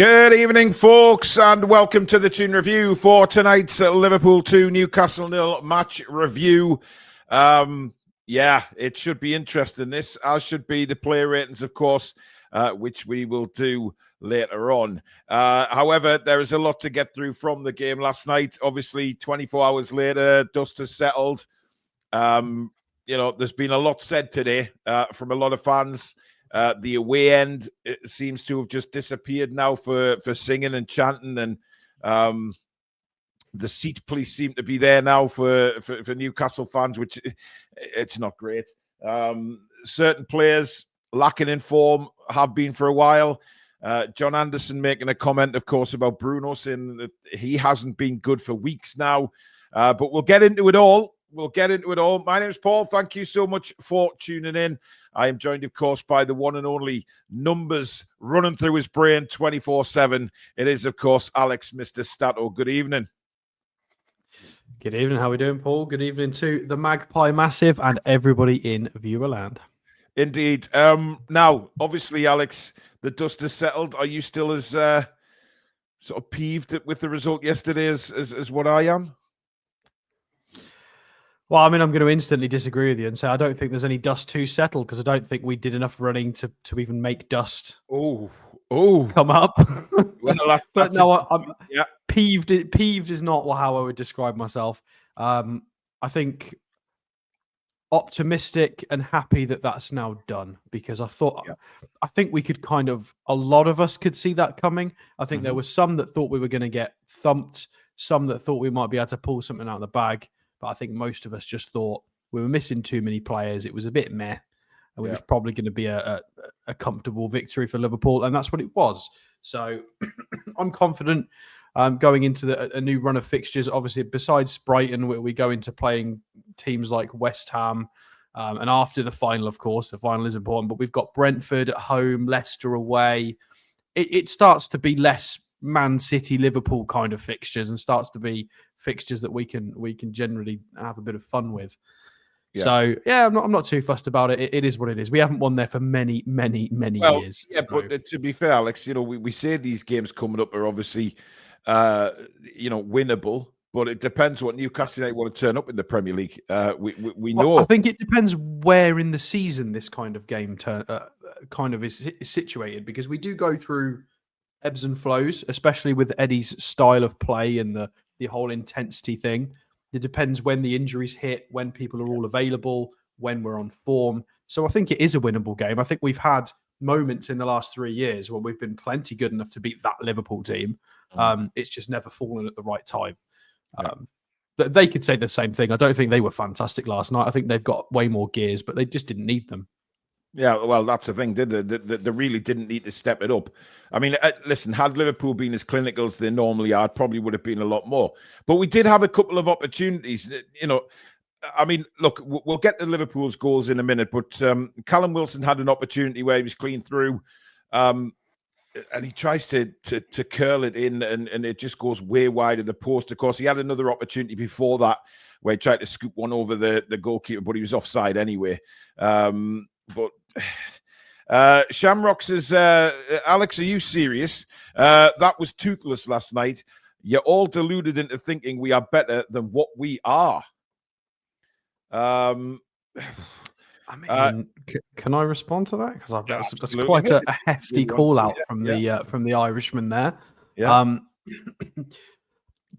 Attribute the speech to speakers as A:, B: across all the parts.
A: Good evening, folks, and welcome to the Toon review for tonight's Liverpool 2 Newcastle 0 match review. Yeah, it should be interesting, this, as should be the player ratings, of course, which we will do later on. However, there is a lot to get through from the game last night. Obviously, 24 hours later, dust has settled. You know, there's been a lot said today from a lot of fans. The away end, it seems to have just disappeared now for singing and chanting, and the seat police seem to be there now for Newcastle fans, which it's not great. Certain players lacking in form have been for a while. John Anderson making a comment, of course, about Bruno, saying that he hasn't been good for weeks now. But we'll get into it all. My name is Paul. Thank you so much for tuning in. I am joined, of course, by the one and only numbers running through his brain 24/7. It is, of course, Alex, Mr. Stato. Good evening.
B: Good evening. How are we doing, Paul? Good evening to the Magpie Massive and everybody in Viewerland.
A: Indeed. Now, obviously, Alex, the dust has settled. Are you still as sort of peeved with the result yesterday as what I am?
B: Well, I mean, I'm going to instantly disagree with you and say I don't think there's any dust to settle, because I don't think we did enough running to even make dust come up.
A: Well,
B: but no, I'm peeved. Peeved is not how I would describe myself. I think optimistic and happy that that's now done, because I think we could a lot of us could see that coming. I think there were some that thought we were going to get thumped, some that thought we might be able to pull something out of the bag. But I think most of us just thought we were missing too many players. It was a bit meh. And it was probably going to be a comfortable victory for Liverpool. And that's what it was. So I'm confident going into a new run of fixtures. Obviously, besides Brighton, we go into playing teams like West Ham. And after the final, of course, the final is important. But we've got Brentford at home, Leicester away. It starts to be less Man City, Liverpool kind of fixtures, and starts to be fixtures that we can generally have a bit of fun with. Yeah. So yeah, I'm not too fussed about it. It is what it is. We haven't won there for many years.
A: Yeah, so. But to be fair, Alex, you know, we say these games coming up are obviously winnable, but it depends what Newcastle United want to turn up in the Premier League. We know.
B: I think it depends where in the season this kind of game is situated, because we do go through ebbs and flows, especially with Eddie's style of play and the whole intensity thing. It depends when the injuries hit, when people are all available, when we're on form. So I think it is a winnable game. I think we've had moments in the last 3 years where we've been plenty good enough to beat that Liverpool team. It's just never fallen at the right time. They could say the same thing. I don't think they were fantastic last night. I think they've got way more gears, but they just didn't need them.
A: Yeah, well, that's the thing, did they? They really didn't need to step it up. I mean, listen, had Liverpool been as clinical as they normally are, it probably would have been a lot more. But we did have a couple of opportunities. You know, I mean, look, we'll get to Liverpool's goals in a minute, but Callum Wilson had an opportunity where he was clean through, and he tries to curl it in, and it just goes way wide of the post. Of course, he had another opportunity before that where he tried to scoop one over the goalkeeper, but he was offside anyway. But Shamrock says, Alex, are you serious? That was toothless last night. You're all deluded into thinking we are better than what we are.
B: I mean, can I respond to that? Because that's quite a hefty call out from the Irishman there.
A: Yeah.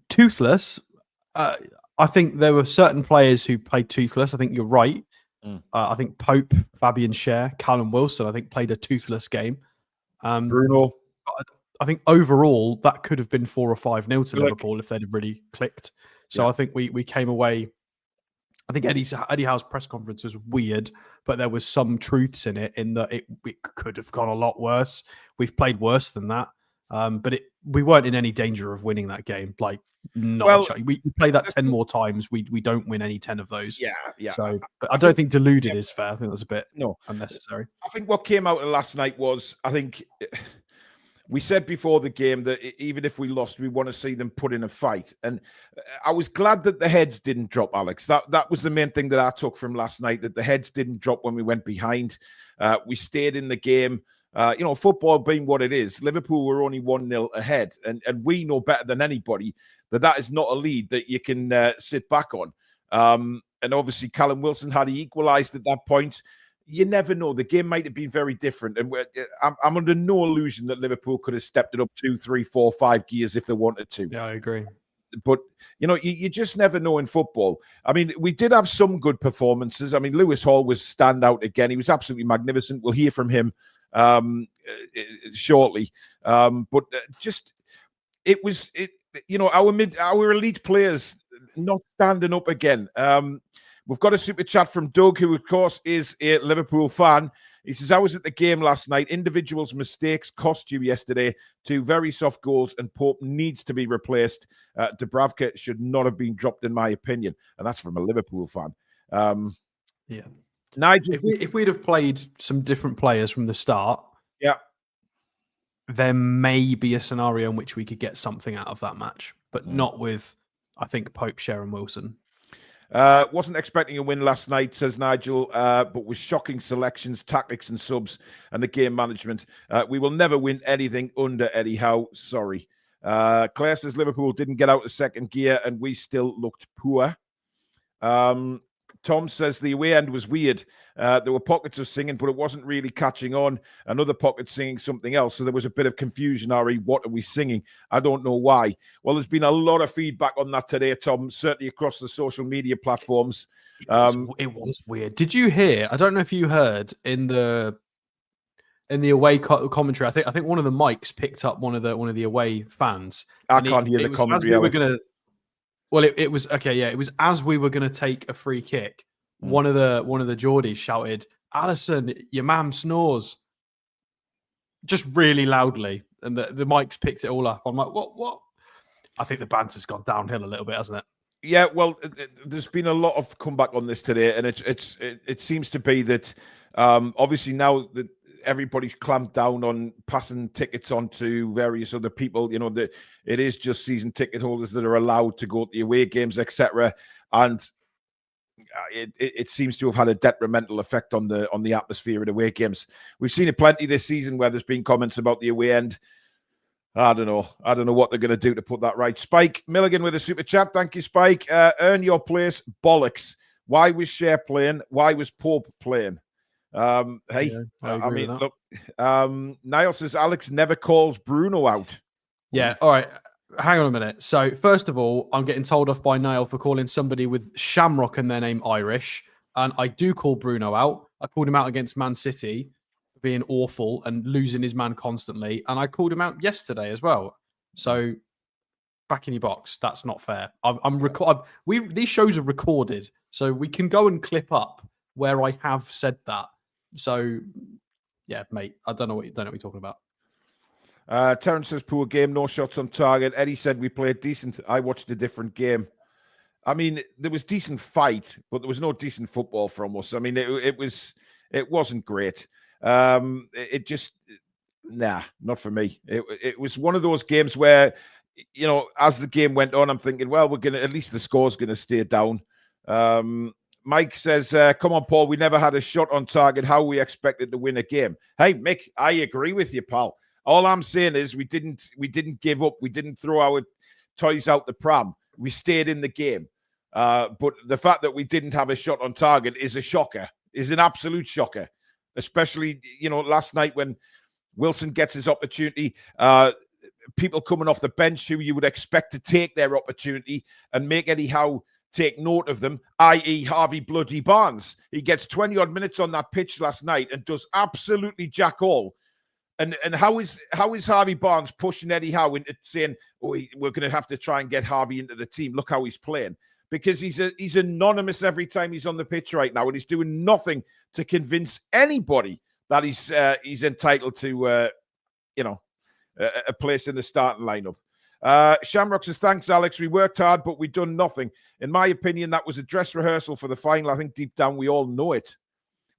B: Toothless. I think there were certain players who played toothless. I think you're right. I think Pope, Fabian Schär, Callum Wilson, I think played a toothless game.
A: Bruno.
B: I think overall that could have been 4 or 5-0 to Liverpool if they'd have really clicked. So I think we came away. I think Eddie Howe's press conference was weird, but there was some truths in it, in that it could have gone a lot worse. We've played worse than that, but we weren't in any danger of winning that game. Like, we play that 10 more times. We don't win any 10 of those.
A: Yeah.
B: So, but I don't think deluded is fair. I think that's a bit unnecessary.
A: I think what came out of last night was, I think we said before the game that even if we lost, we want to see them put in a fight. And I was glad that the heads didn't drop, Alex. That was the main thing that I took from last night, that the heads didn't drop when we went behind. We stayed in the game. Football being what it is, Liverpool were only 1-0 ahead. And we know better than anybody that is not a lead that you can sit back on. And obviously, Callum Wilson had he equalised at that point. You never know. The game might have been very different. And I'm under no illusion that Liverpool could have stepped it up 2, 3, 4, 5 gears if they wanted to.
B: Yeah, I agree.
A: But, you just never know in football. I mean, we did have some good performances. I mean, Lewis Hall was standout again. He was absolutely magnificent. We'll hear from him shortly. But our elite players not standing up again. We've got a super chat from Doug, who, of course, is a Liverpool fan. He says, I was at the game last night. Individuals' mistakes cost you yesterday. 2 very soft goals, and Pope needs to be replaced. Dubravka should not have been dropped, in my opinion. And that's from a Liverpool fan.
B: Yeah.
A: Nigel,
B: if we'd have played some different players from the start,
A: yeah,
B: there may be a scenario in which we could get something out of that match, but not with, I think, Pope, Sharon, Wilson.
A: Wasn't expecting a win last night, says Nigel, but with shocking selections, tactics and subs and the game management. We will never win anything under Eddie Howe. Sorry. Claire says Liverpool didn't get out of second gear and we still looked poor. Tom says the away end was weird. There were pockets of singing, but it wasn't really catching on. Another pocket singing something else. So there was a bit of confusion, Ari. What are we singing? I don't know why. Well, there's been a lot of feedback on that today, Tom, certainly across the social media platforms.
B: It was weird. Did you hear? I don't know if you heard in the away commentary. I think one of the mics picked up one of the away fans.
A: I can't hear the commentary.
B: Well, it was okay. Yeah, it was as we were going to take a free kick. One of the Geordies shouted, "Allison, your mam snores," just really loudly, and the mics picked it all up. I'm like, what? I think the banter's gone downhill a little bit, hasn't it?
A: Yeah, well, there's been a lot of comeback on this today, and it seems to be that obviously now that everybody's clamped down on passing tickets on to various other people, that it is just season ticket holders that are allowed to go to the away games, etc. And it seems to have had a detrimental effect on the atmosphere at away games. We've seen it plenty this season where there's been comments about the away end. I don't know what they're going to do to put that right. Spike Milligan with a super chat. Thank you, Spike. Earn your place. Bollocks. Why was Cher playing? Why was Pope playing? Hey,
B: yeah,
A: I mean, look, Niall says Alex never calls Bruno out.
B: Yeah, all right. Hang on a minute. So, first of all, I'm getting told off by Niall for calling somebody with Shamrock in their name Irish. And I do call Bruno out. I called him out against Man City for being awful and losing his man constantly. And I called him out yesterday as well. So, back in your box. That's not fair. These shows are recorded, so we can go and clip up where I have said that. So, yeah, mate, I don't know what you're talking about.
A: Terence says, poor game, no shots on target. Eddie said we played decent. I watched a different game. I mean, there was decent fight, but there was no decent football from us. I mean, it wasn't great. It just, not for me. It was one of those games where, as the game went on, I'm thinking, well, at least the score's going to stay down. Mike says, come on, Paul, we never had a shot on target. How we expected to win a game? Hey, Mick, I agree with you, pal. All I'm saying is we didn't give up. We didn't throw our toys out the pram. We stayed in the game. But the fact that we didn't have a shot on target is a shocker, is an absolute shocker, especially, last night when Wilson gets his opportunity. People coming off the bench who you would expect to take their opportunity and make Eddie Howe take note of them, i.e. Harvey Bloody Barnes. He gets 20-odd minutes on that pitch last night and does absolutely jack all. And how is Harvey Barnes pushing Eddie Howe into saying, we're going to have to try and get Harvey into the team. Look how he's playing. Because he's anonymous every time he's on the pitch right now, and he's doing nothing to convince anybody that he's entitled to a place in the starting lineup. Shamrock says, thanks, Alex. We worked hard, but we've done nothing. In my opinion, that was a dress rehearsal for the final. I think deep down we all know it.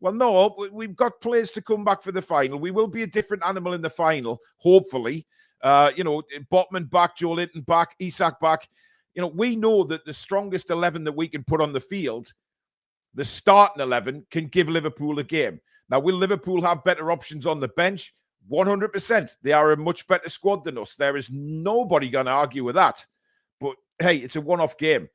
A: Well, no, we've got players to come back for the final. We will be a different animal in the final, hopefully. Botman back, Joe Linton back, Isak back. We know that the strongest 11 that we can put on the field, the starting 11, can give Liverpool a game. Now, will Liverpool have better options on the bench? 100%. They are a much better squad than us. There is nobody going to argue with that. But hey, it's a one-off game.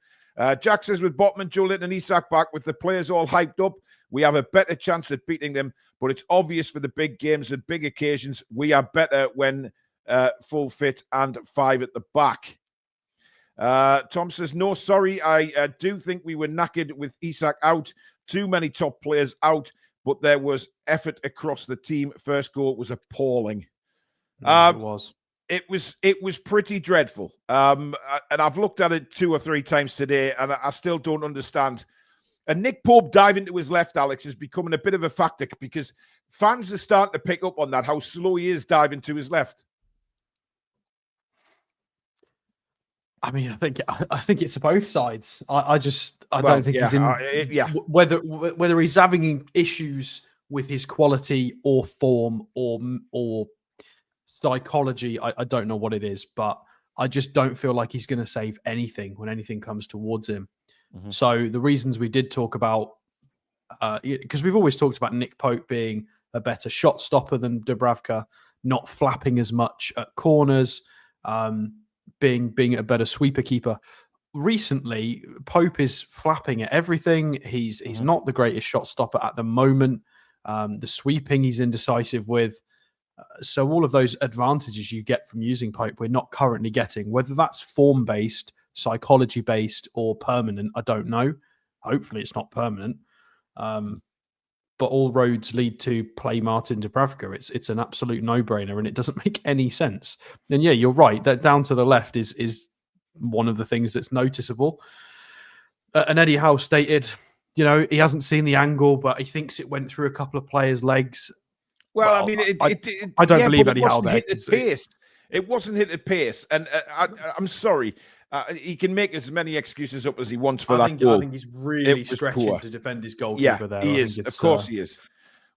A: Jack says with Botman, Jolit and Isak back, with the players all hyped up, we have a better chance at beating them. But it's obvious for the big games and big occasions, we are better when full fit and 5 at the back. Tom says, no, sorry. I do think we were knackered with Isak out. Too many top players out. But there was effort across the team. First goal was appalling.
B: It was.
A: It was pretty dreadful. And I've looked at it 2 or 3 times today, and I still don't understand. And Nick Pope diving to his left, Alex, is becoming a bit of a factor because fans are starting to pick up on that, how slow he is diving to his left.
B: I mean, I think it's both sides. I don't think he's in. Whether he's having issues with his quality or form or psychology, I don't know what it is, but I just don't feel like he's going to save anything when anything comes towards him. Mm-hmm. So the reasons we did talk about, because we've always talked about Nick Pope being a better shot stopper than Dubravka, not flapping as much at corners. Being a better sweeper keeper. Recently, Pope is flapping at everything. He's not the greatest shot stopper at the moment. The sweeping he's indecisive with. So all of those advantages you get from using Pope, we're not currently getting. Whether that's form-based, psychology-based, or permanent, I don't know. Hopefully it's not permanent. But all roads lead to play Martin Dubravka. It's an absolute no-brainer, and it doesn't make any sense. And yeah, you're right. That down to the left is one of the things that's noticeable. And Eddie Howe stated, he hasn't seen the angle, but he thinks it went through a couple of players' legs.
A: Well, I mean,
B: I don't believe Eddie Howe there.
A: It wasn't hit at pace, and I'm sorry. He can make as many excuses up as he wants for that goal.
B: I think he's really stretching to defend his goalkeeper there.
A: He is. Of course he is.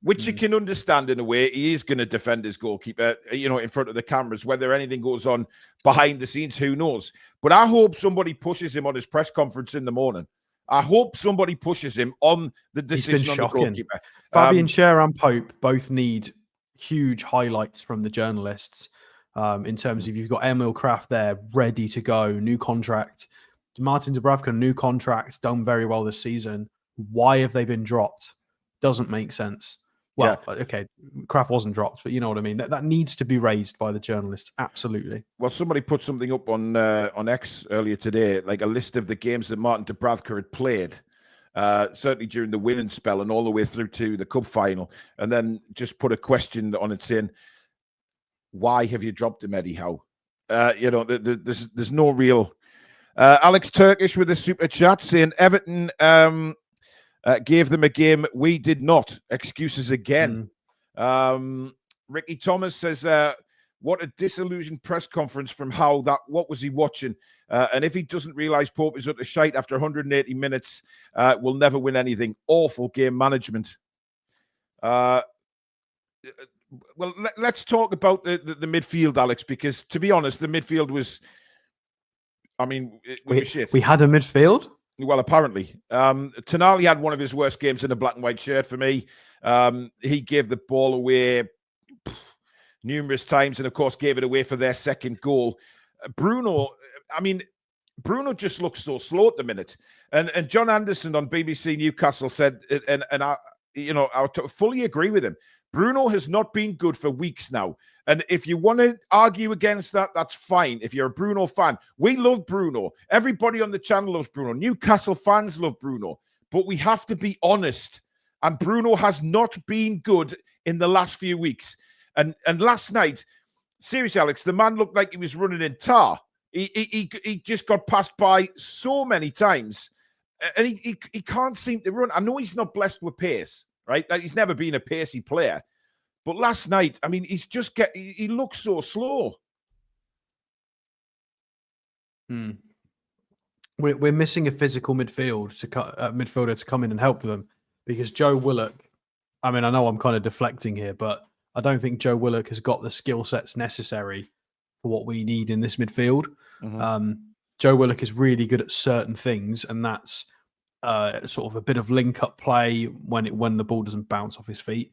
A: Which you can understand in a way. He is going to defend his goalkeeper, in front of the cameras. Whether anything goes on behind the scenes, who knows? But I hope somebody pushes him on his press conference in the morning. I hope somebody pushes him on the decision on the goalkeeper.
B: Fabian Schär and Pope both need huge highlights from the journalists. In terms of, you've got Emil Kraft there ready to go, new contract. Martin Dubravka, new contract, done very well this season. Why have they been dropped? Doesn't make sense. Well, okay, Kraft wasn't dropped, but you know what I mean. That needs to be raised by the journalists. Absolutely.
A: Well, somebody put something up on X earlier today, like a list of the games that Martin Dubravka had played, certainly during the winning spell and all the way through to the cup final, and then just put a question on it saying, why have you dropped him, Eddie Howe? There's no real. Alex Turkish with a super chat saying Everton gave them a game we did not. Excuses again. Ricky Thomas says, what a disillusioned press conference from Howe. What was he watching? And if he doesn't realise Pope is utter shite after 180 minutes, we'll never win anything. Awful game management. Well, let's talk about the midfield, Alex, because to be honest, the midfield was, was shit.
B: We had a midfield?
A: Well, apparently. Tonali had one of his worst games in a black and white shirt for me. He gave the ball away numerous times and, of course, gave it away for their second goal. Bruno Bruno just looks so slow at the minute. And John Anderson on BBC Newcastle said, and I fully agree with him, Bruno has not been good for weeks now. And if you want to argue against that, that's fine. If you're a Bruno fan, we love Bruno. Everybody on the channel loves Bruno. Newcastle fans love Bruno. But we have to be honest. And Bruno has not been good in the last few weeks. And last night, seriously, Alex, the man looked like he was running in tar. He just got passed by so many times. And he can't seem to run. I know he's not blessed with pace, right? Like, he's never been a pacey player. But last night, he looks so slow.
B: We're missing a physical midfielder to come in and help them, because Joe Willock, I know I'm kind of deflecting here, but I don't think Joe Willock has got the skill sets necessary for what we need in this midfield. Mm-hmm. Joe Willock is really good at certain things, and that's sort of a bit of link-up play when the ball doesn't bounce off his feet.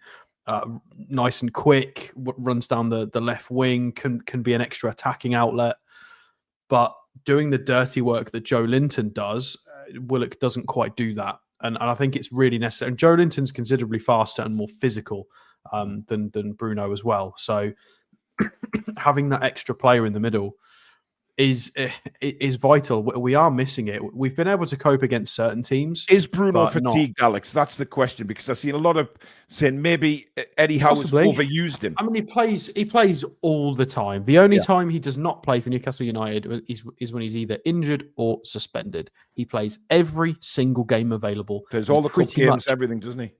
B: nice and quick, runs down the left wing, can be an extra attacking outlet. But doing the dirty work that Joe Linton does, Willock doesn't quite do that. And I think it's really necessary. And Joe Linton's considerably faster and more physical than Bruno as well. So having that extra player in the middle is vital. We are missing it. We've been able to cope against certain teams.
A: Is Bruno fatigued, Alex? That's the question, because I've seen a lot of saying maybe Eddie Howe has overused him.
B: I mean, he plays all the time. The only time he does not play for Newcastle United is when he's either injured or suspended. He plays every single game available.
A: There's all the cup games, everything, doesn't he?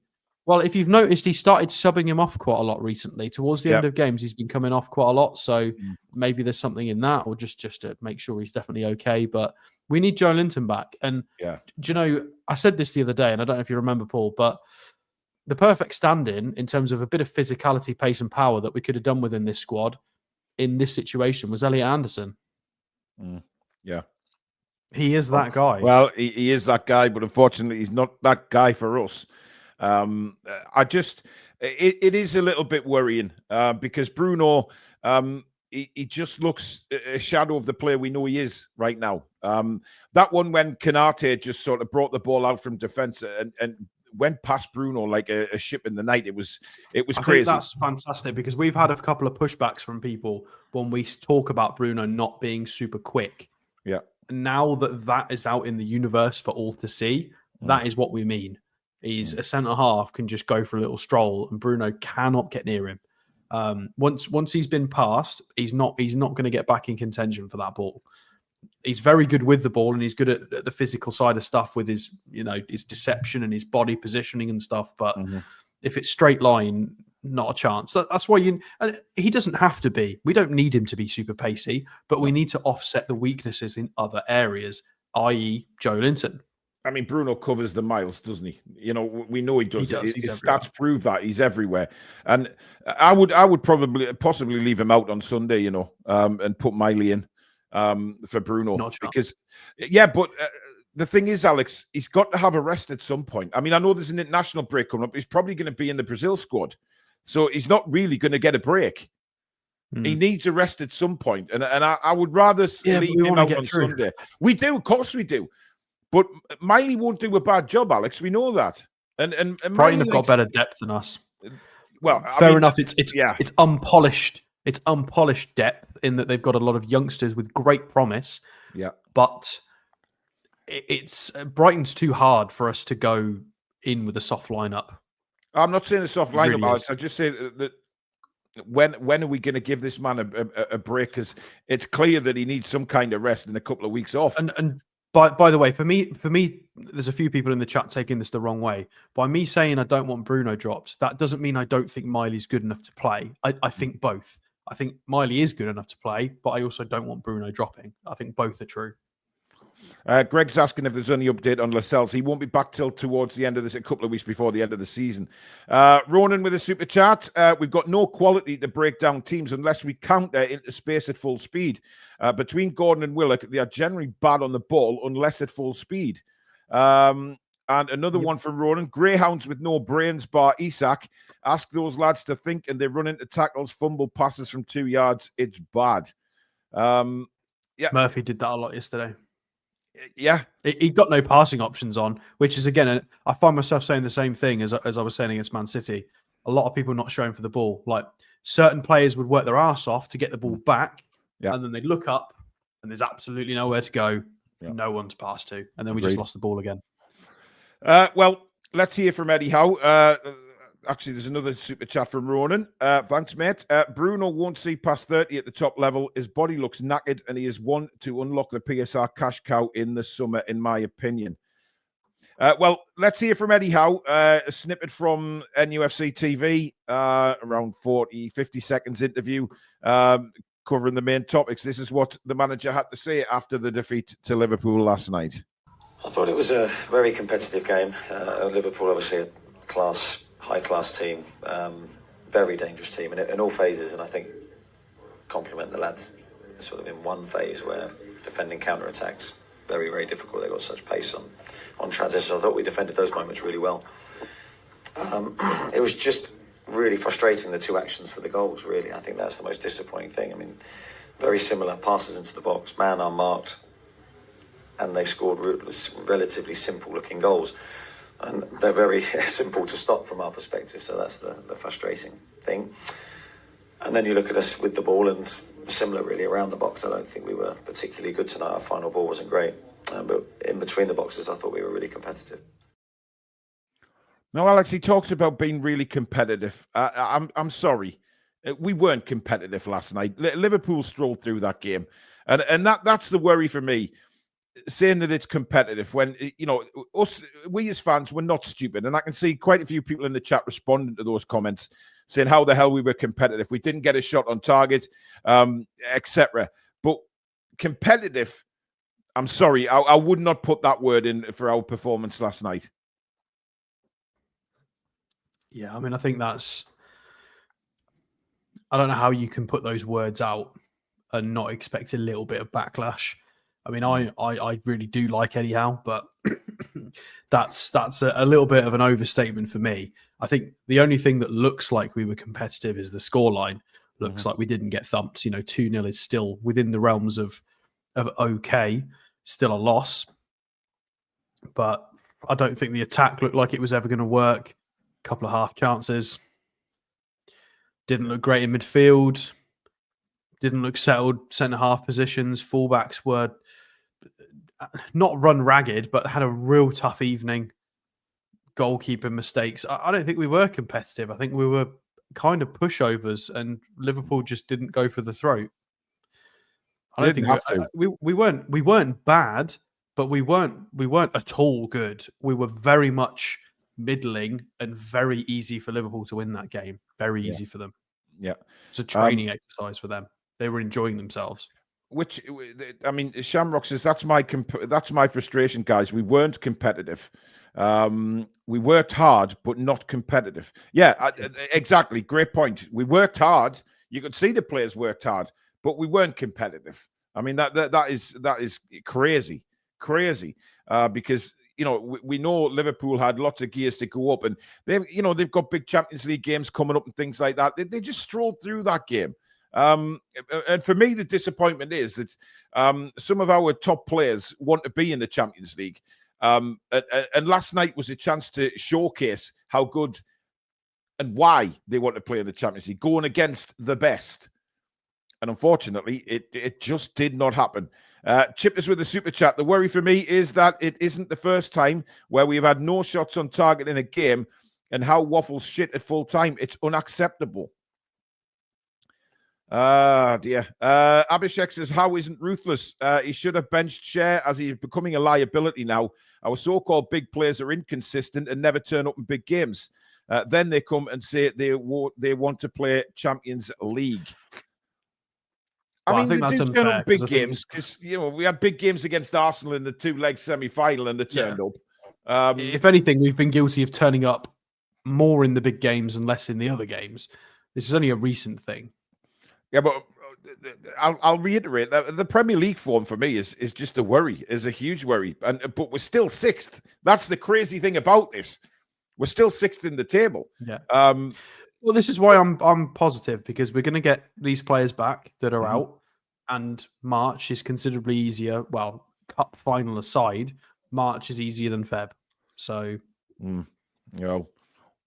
B: Well, if you've noticed, he started subbing him off quite a lot recently. Towards the end of games, he's been coming off quite a lot. So maybe there's something in that, or just to make sure he's definitely okay. But we need Joe Linton back. And do you know, I said this the other day, and I don't know if you remember, Paul, but the perfect stand-in terms of a bit of physicality, pace, and power that we could have done within this squad in this situation was Elliot Anderson.
A: Yeah.
B: He is that guy.
A: Well, he is that guy, but unfortunately, he's not that guy for us. It is a little bit worrying because Bruno, he just looks a shadow of the player we know he is right now. That one when Kanate just sort of brought the ball out from defense and went past Bruno like a ship in the night. It was crazy.
B: That's fantastic, because we've had a couple of pushbacks from people when we talk about Bruno not being super quick.
A: Yeah.
B: Now that is out in the universe for all to see, that is what we mean. He's a centre half, can just go for a little stroll, and Bruno cannot get near him. Once he's been passed, he's not going to get back in contention for that ball. He's very good with the ball, and he's good at the physical side of stuff with his deception and his body positioning and stuff. But if it's straight line, not a chance. That's why he doesn't have to be. We don't need him to be super pacey, but we need to offset the weaknesses in other areas, i.e. Joe Linton.
A: I mean, Bruno covers the miles, doesn't he? You know, we know he does. His
B: everywhere.
A: stats prove that he's everywhere. And I would possibly leave him out on Sunday, you know, and put Miley in for Bruno. Because, but the thing is, Alex, he's got to have a rest at some point. I mean, I know there's an international break coming up. He's probably going to be in the Brazil squad. So he's not really going to get a break. He needs a rest at some point. And I would rather leave him out on Sunday. We do, of course we do. But Miley won't do a bad job, Alex. We know that. And
B: Brighton have got better depth than us.
A: Well,
B: fair enough. It's unpolished. It's unpolished depth in that they've got a lot of youngsters with great promise. Yeah. But it's Brighton's too hard for us to go in with a soft lineup.
A: I'm not saying a soft lineup, really, Alex. I just say that when are we going to give this man a break? Because it's clear that he needs some kind of rest and a couple of weeks off.
B: And by the way, for me, there's a few people in the chat taking this the wrong way. By me saying I don't want Bruno drops, that doesn't mean I don't think Miley's good enough to play. I think both. I think Miley is good enough to play, but I also don't want Bruno dropping. I think both are true.
A: Greg's asking if there's any update on Lascelles. He won't be back till towards the end of this, a couple of weeks before the end of the season. Ronan with a super chat. We've got no quality to break down teams unless we counter into space at full speed. Between Gordon and Willock, they are generally bad on the ball unless at full speed. And another one from Ronan. Greyhounds with no brains bar Isak. Ask those lads to think and they run into tackles, fumble passes from 2 yards. It's bad.
B: Murphy did that a lot yesterday.
A: Yeah,
B: he got no passing options on, which is, again, I find myself saying the same thing as I was saying against Man City. A lot of people not showing for the ball. Like, certain players would work their arse off to get the ball back, and then they'd look up, and there's absolutely nowhere to go, no one to pass to, and then we just lost the ball again.
A: Well, let's hear from Eddie Howe. Actually, there's another super chat from Ronan. Thanks, mate. Bruno won't see past 30 at the top level. His body looks knackered, and he is one to unlock the PSR cash cow in the summer, in my opinion. Well, let's hear from Eddie Howe. A snippet from NUFC TV, around 50 seconds interview, covering the main topics. This is what the manager had to say after the defeat to Liverpool last night.
C: I thought it was a very competitive game. Liverpool, obviously, a high-class team, very dangerous team in all phases, and I think compliment the lads sort of in one phase where defending counter-attacks, very, very difficult. They got such pace on transition. I thought we defended those moments really well. It was just really frustrating, the two actions for the goals, really. I think that's the most disappointing thing. I mean, very similar passes into the box, man unmarked, and they've scored relatively simple-looking goals. And they're very simple to stop from our perspective, so that's the frustrating thing. And then you look at us with the ball, and similar really around the box. I don't think we were particularly good tonight. Our final ball wasn't great, but in between the boxes, I thought we were really competitive.
A: No, Alex, he talks about being really competitive. I'm sorry. We weren't competitive last night. Liverpool strolled through that game. And that's the worry for me, saying that it's competitive when, you know, we as fans, we're not stupid. And I can see quite a few people in the chat responding to those comments, saying how the hell we were competitive. We didn't get a shot on target, etc. But competitive, I'm sorry, I would not put that word in for our performance last night.
B: Yeah, I mean, I think that's... I don't know how you can put those words out and not expect a little bit of backlash. I mean, I really do like Eddie Howe, but that's a little bit of an overstatement for me. I think the only thing that looks like we were competitive is the scoreline. Looks like we didn't get thumped. You know, 2-0 is still within the realms of okay, still a loss. But I don't think the attack looked like it was ever going to work. A couple of half chances. Didn't look great in midfield. Didn't look settled centre-half positions. Fullbacks were not run ragged, but had a real tough evening. Goalkeeper mistakes. I don't think we were competitive. I think we were kind of pushovers, and Liverpool just didn't go for the throat. I don't think we weren't bad, but we weren't at all good. We were very much middling and very easy for Liverpool to win that game. Very easy for them.
A: Yeah,
B: it's a training exercise for them. They were enjoying themselves.
A: Which, I mean, Shamrock says that's my frustration, guys. We weren't competitive. We worked hard, but not competitive. Yeah, exactly. Great point. We worked hard. You could see the players worked hard, but we weren't competitive. I mean, that is crazy, because, you know, we know Liverpool had lots of gears to go up, and they've got big Champions League games coming up and things like that. They just strolled through that game. And for me, the disappointment is that some of our top players want to be in the Champions League. And last night was a chance to showcase how good and why they want to play in the Champions League, going against the best. And unfortunately, it just did not happen. Chip is with the super chat. The worry for me is that it isn't the first time where we've had no shots on target in a game, and how Waffles shit at full time. It's unacceptable. Dear. Abhishek says, Howe isn't ruthless. He should have benched Share, as he's becoming a liability now. Our so-called big players are inconsistent and never turn up in big games. Then they come and say they want to play Champions League. I mean, they do turn up big games, because, you know, we had big games against Arsenal in the two-leg semi-final, and they turned up.
B: If anything, we've been guilty of turning up more in the big games and less in the other games. This is only a recent thing.
A: Yeah, but I'll reiterate that the Premier League form for me is just a worry, is a huge worry. But we're still sixth. That's the crazy thing about this. We're still sixth in the table.
B: Yeah. Well, this is why I'm positive, because we're going to get these players back that are out, and March is considerably easier. Well, cup final aside, March is easier than Feb. So,
A: you know,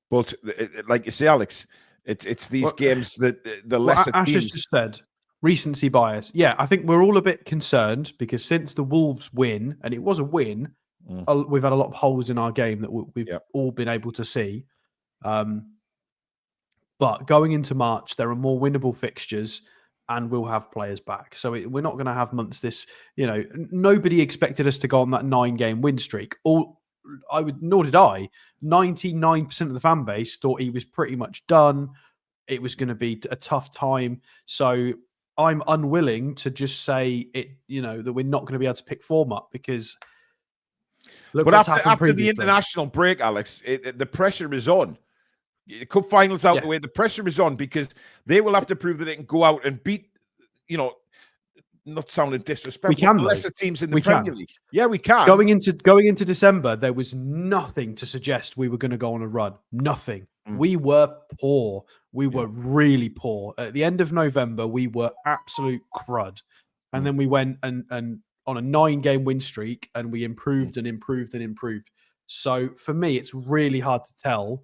A: but like you say, Alex, it's these games that the lesser
B: Ash
A: teams...
B: has just said recency bias. Yeah, I think we're all a bit concerned, because since the Wolves win, and it was a win, we've had a lot of holes in our game that we've all been able to see. But going into March, there are more winnable fixtures, and we'll have players back. So we're not going to have months this, you know, nobody expected us to go on that 9-game win streak. Nor did I. 99% of the fan base thought he was pretty much done. It was going to be a tough time. So I'm unwilling to just say it, you know, that we're not going to be able to pick form up, because look what's happened
A: after the international break, Alex, the pressure is on. The cup finals out the way, the pressure is on, because they will have to prove that they can go out and beat, you know, not sounding disrespectful, the lesser teams in the Premier League. Yeah, we can.
B: Going into December, there was nothing to suggest we were going to go on a run. Nothing. We were poor. We were really poor. At the end of November, we were absolute crud. And then we went and on a 9-game win streak, and we improved and improved and improved. So for me, it's really hard to tell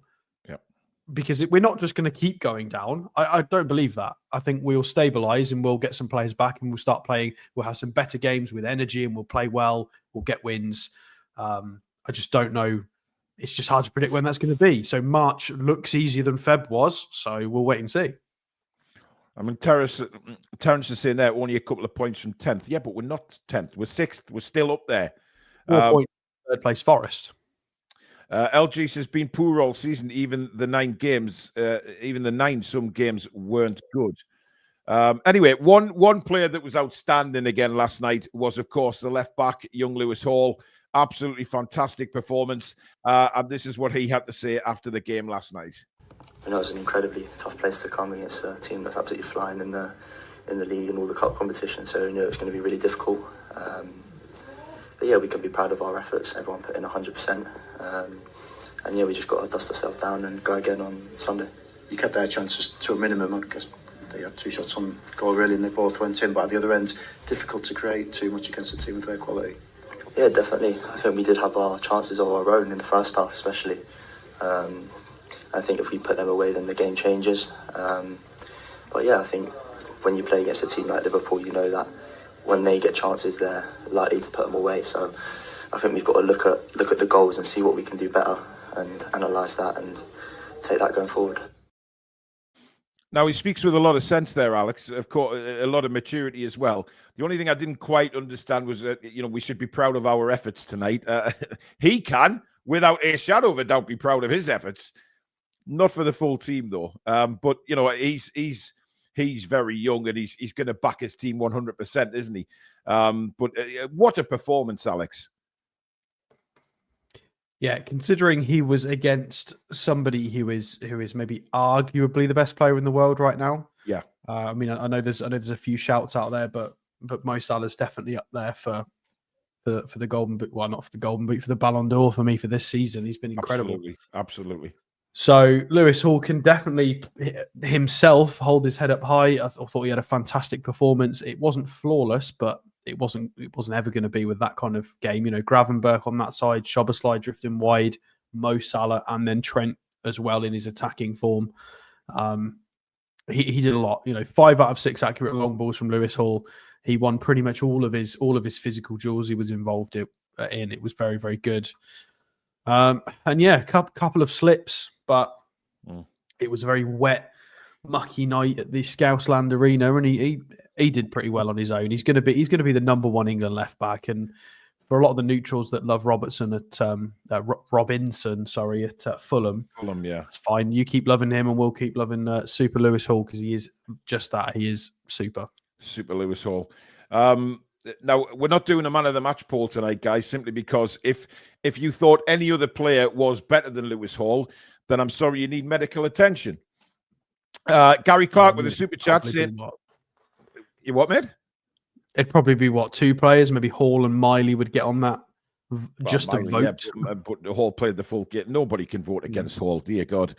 B: because we're not just going to keep going down. I don't believe that. I think we'll stabilize and we'll get some players back and we'll start playing. We'll have some better games with energy and we'll play well. We'll get wins. I just don't know. It's just hard to predict when that's going to be. So March looks easier than Feb was. So we'll wait and see.
A: I mean, Terence is saying there only a couple of points from 10th. Yeah, but we're not 10th. We're 6th. We're still up there.
B: 4 points, third place Forest.
A: LG says been poor all season. Even the 9 games, some games weren't good. Anyway, one player that was outstanding again last night was, of course, the left back, young Lewis Hall. Absolutely fantastic performance. And this is what he had to say after the game last night.
C: It was an incredibly tough place to come against a team that's absolutely flying in the league and all the cup competition. So it was going to be really difficult. But yeah, we can be proud of our efforts. Everyone put in 100%. And yeah, we just got to dust ourselves down and go again on Sunday.
D: You kept their chances to a minimum because they had 2 shots on goal really and they both went in. But at the other end, difficult to create too much against a team of their quality.
C: Yeah, definitely. I think we did have our chances of our own in the first half, especially. I think if we put them away, then the game changes. But yeah, I think when you play against a team like Liverpool, you know that when they get chances, they're likely to put them away. So I think we've got to look at the goals and see what we can do better and analyse that and take that going forward.
A: Now, he speaks with a lot of sense there, Alex. Of course, a lot of maturity as well. The only thing I didn't quite understand was that, we should be proud of our efforts tonight. He can, without a shadow of a doubt, be proud of his efforts. Not for the full team, though. But, he's very young and he's going to back his team 100%, isn't he? But what a performance, Alex.
B: Yeah, considering he was against somebody who is maybe arguably the best player in the world right now.
A: Yeah.
B: I know there's a few shouts out there, but Mo Salah's definitely up there for the Golden Boot. Well, not for the Golden Boot, for the Ballon d'Or for me for this season. He's been incredible.
A: Absolutely.
B: So Lewis Hall can definitely himself hold his head up high. I thought he had a fantastic performance. It wasn't flawless, but it wasn't ever going to be with that kind of game. Gravenberch on that side, Szoboszlai drifting wide, Mo Salah, and then Trent as well in his attacking form. He did a lot. 5 out of 6 accurate long balls from Lewis Hall. He won pretty much all of his physical duels he was involved in. It was very, very good. And yeah, a couple of slips, but it was a very wet, mucky night at the Scousland Arena, and he did pretty well on his own. He's going to be the number 1 England left back, and for a lot of the neutrals that love Robinson at Fulham,
A: yeah,
B: it's fine. You keep loving him, and we'll keep loving Super Lewis Hall because he is just that. He is super
A: Lewis Hall. Now, we're not doing a man of the match poll tonight, guys, simply because if you thought any other player was better than Lewis Hall, then I'm sorry, you need medical attention. Gary Clark with a super chat saying, "You what, mate?"
B: It'd probably be 2 players, maybe Hall and Miley would get on that just to vote.
A: Yeah, but Hall played the full game. Nobody can vote against Hall, dear God.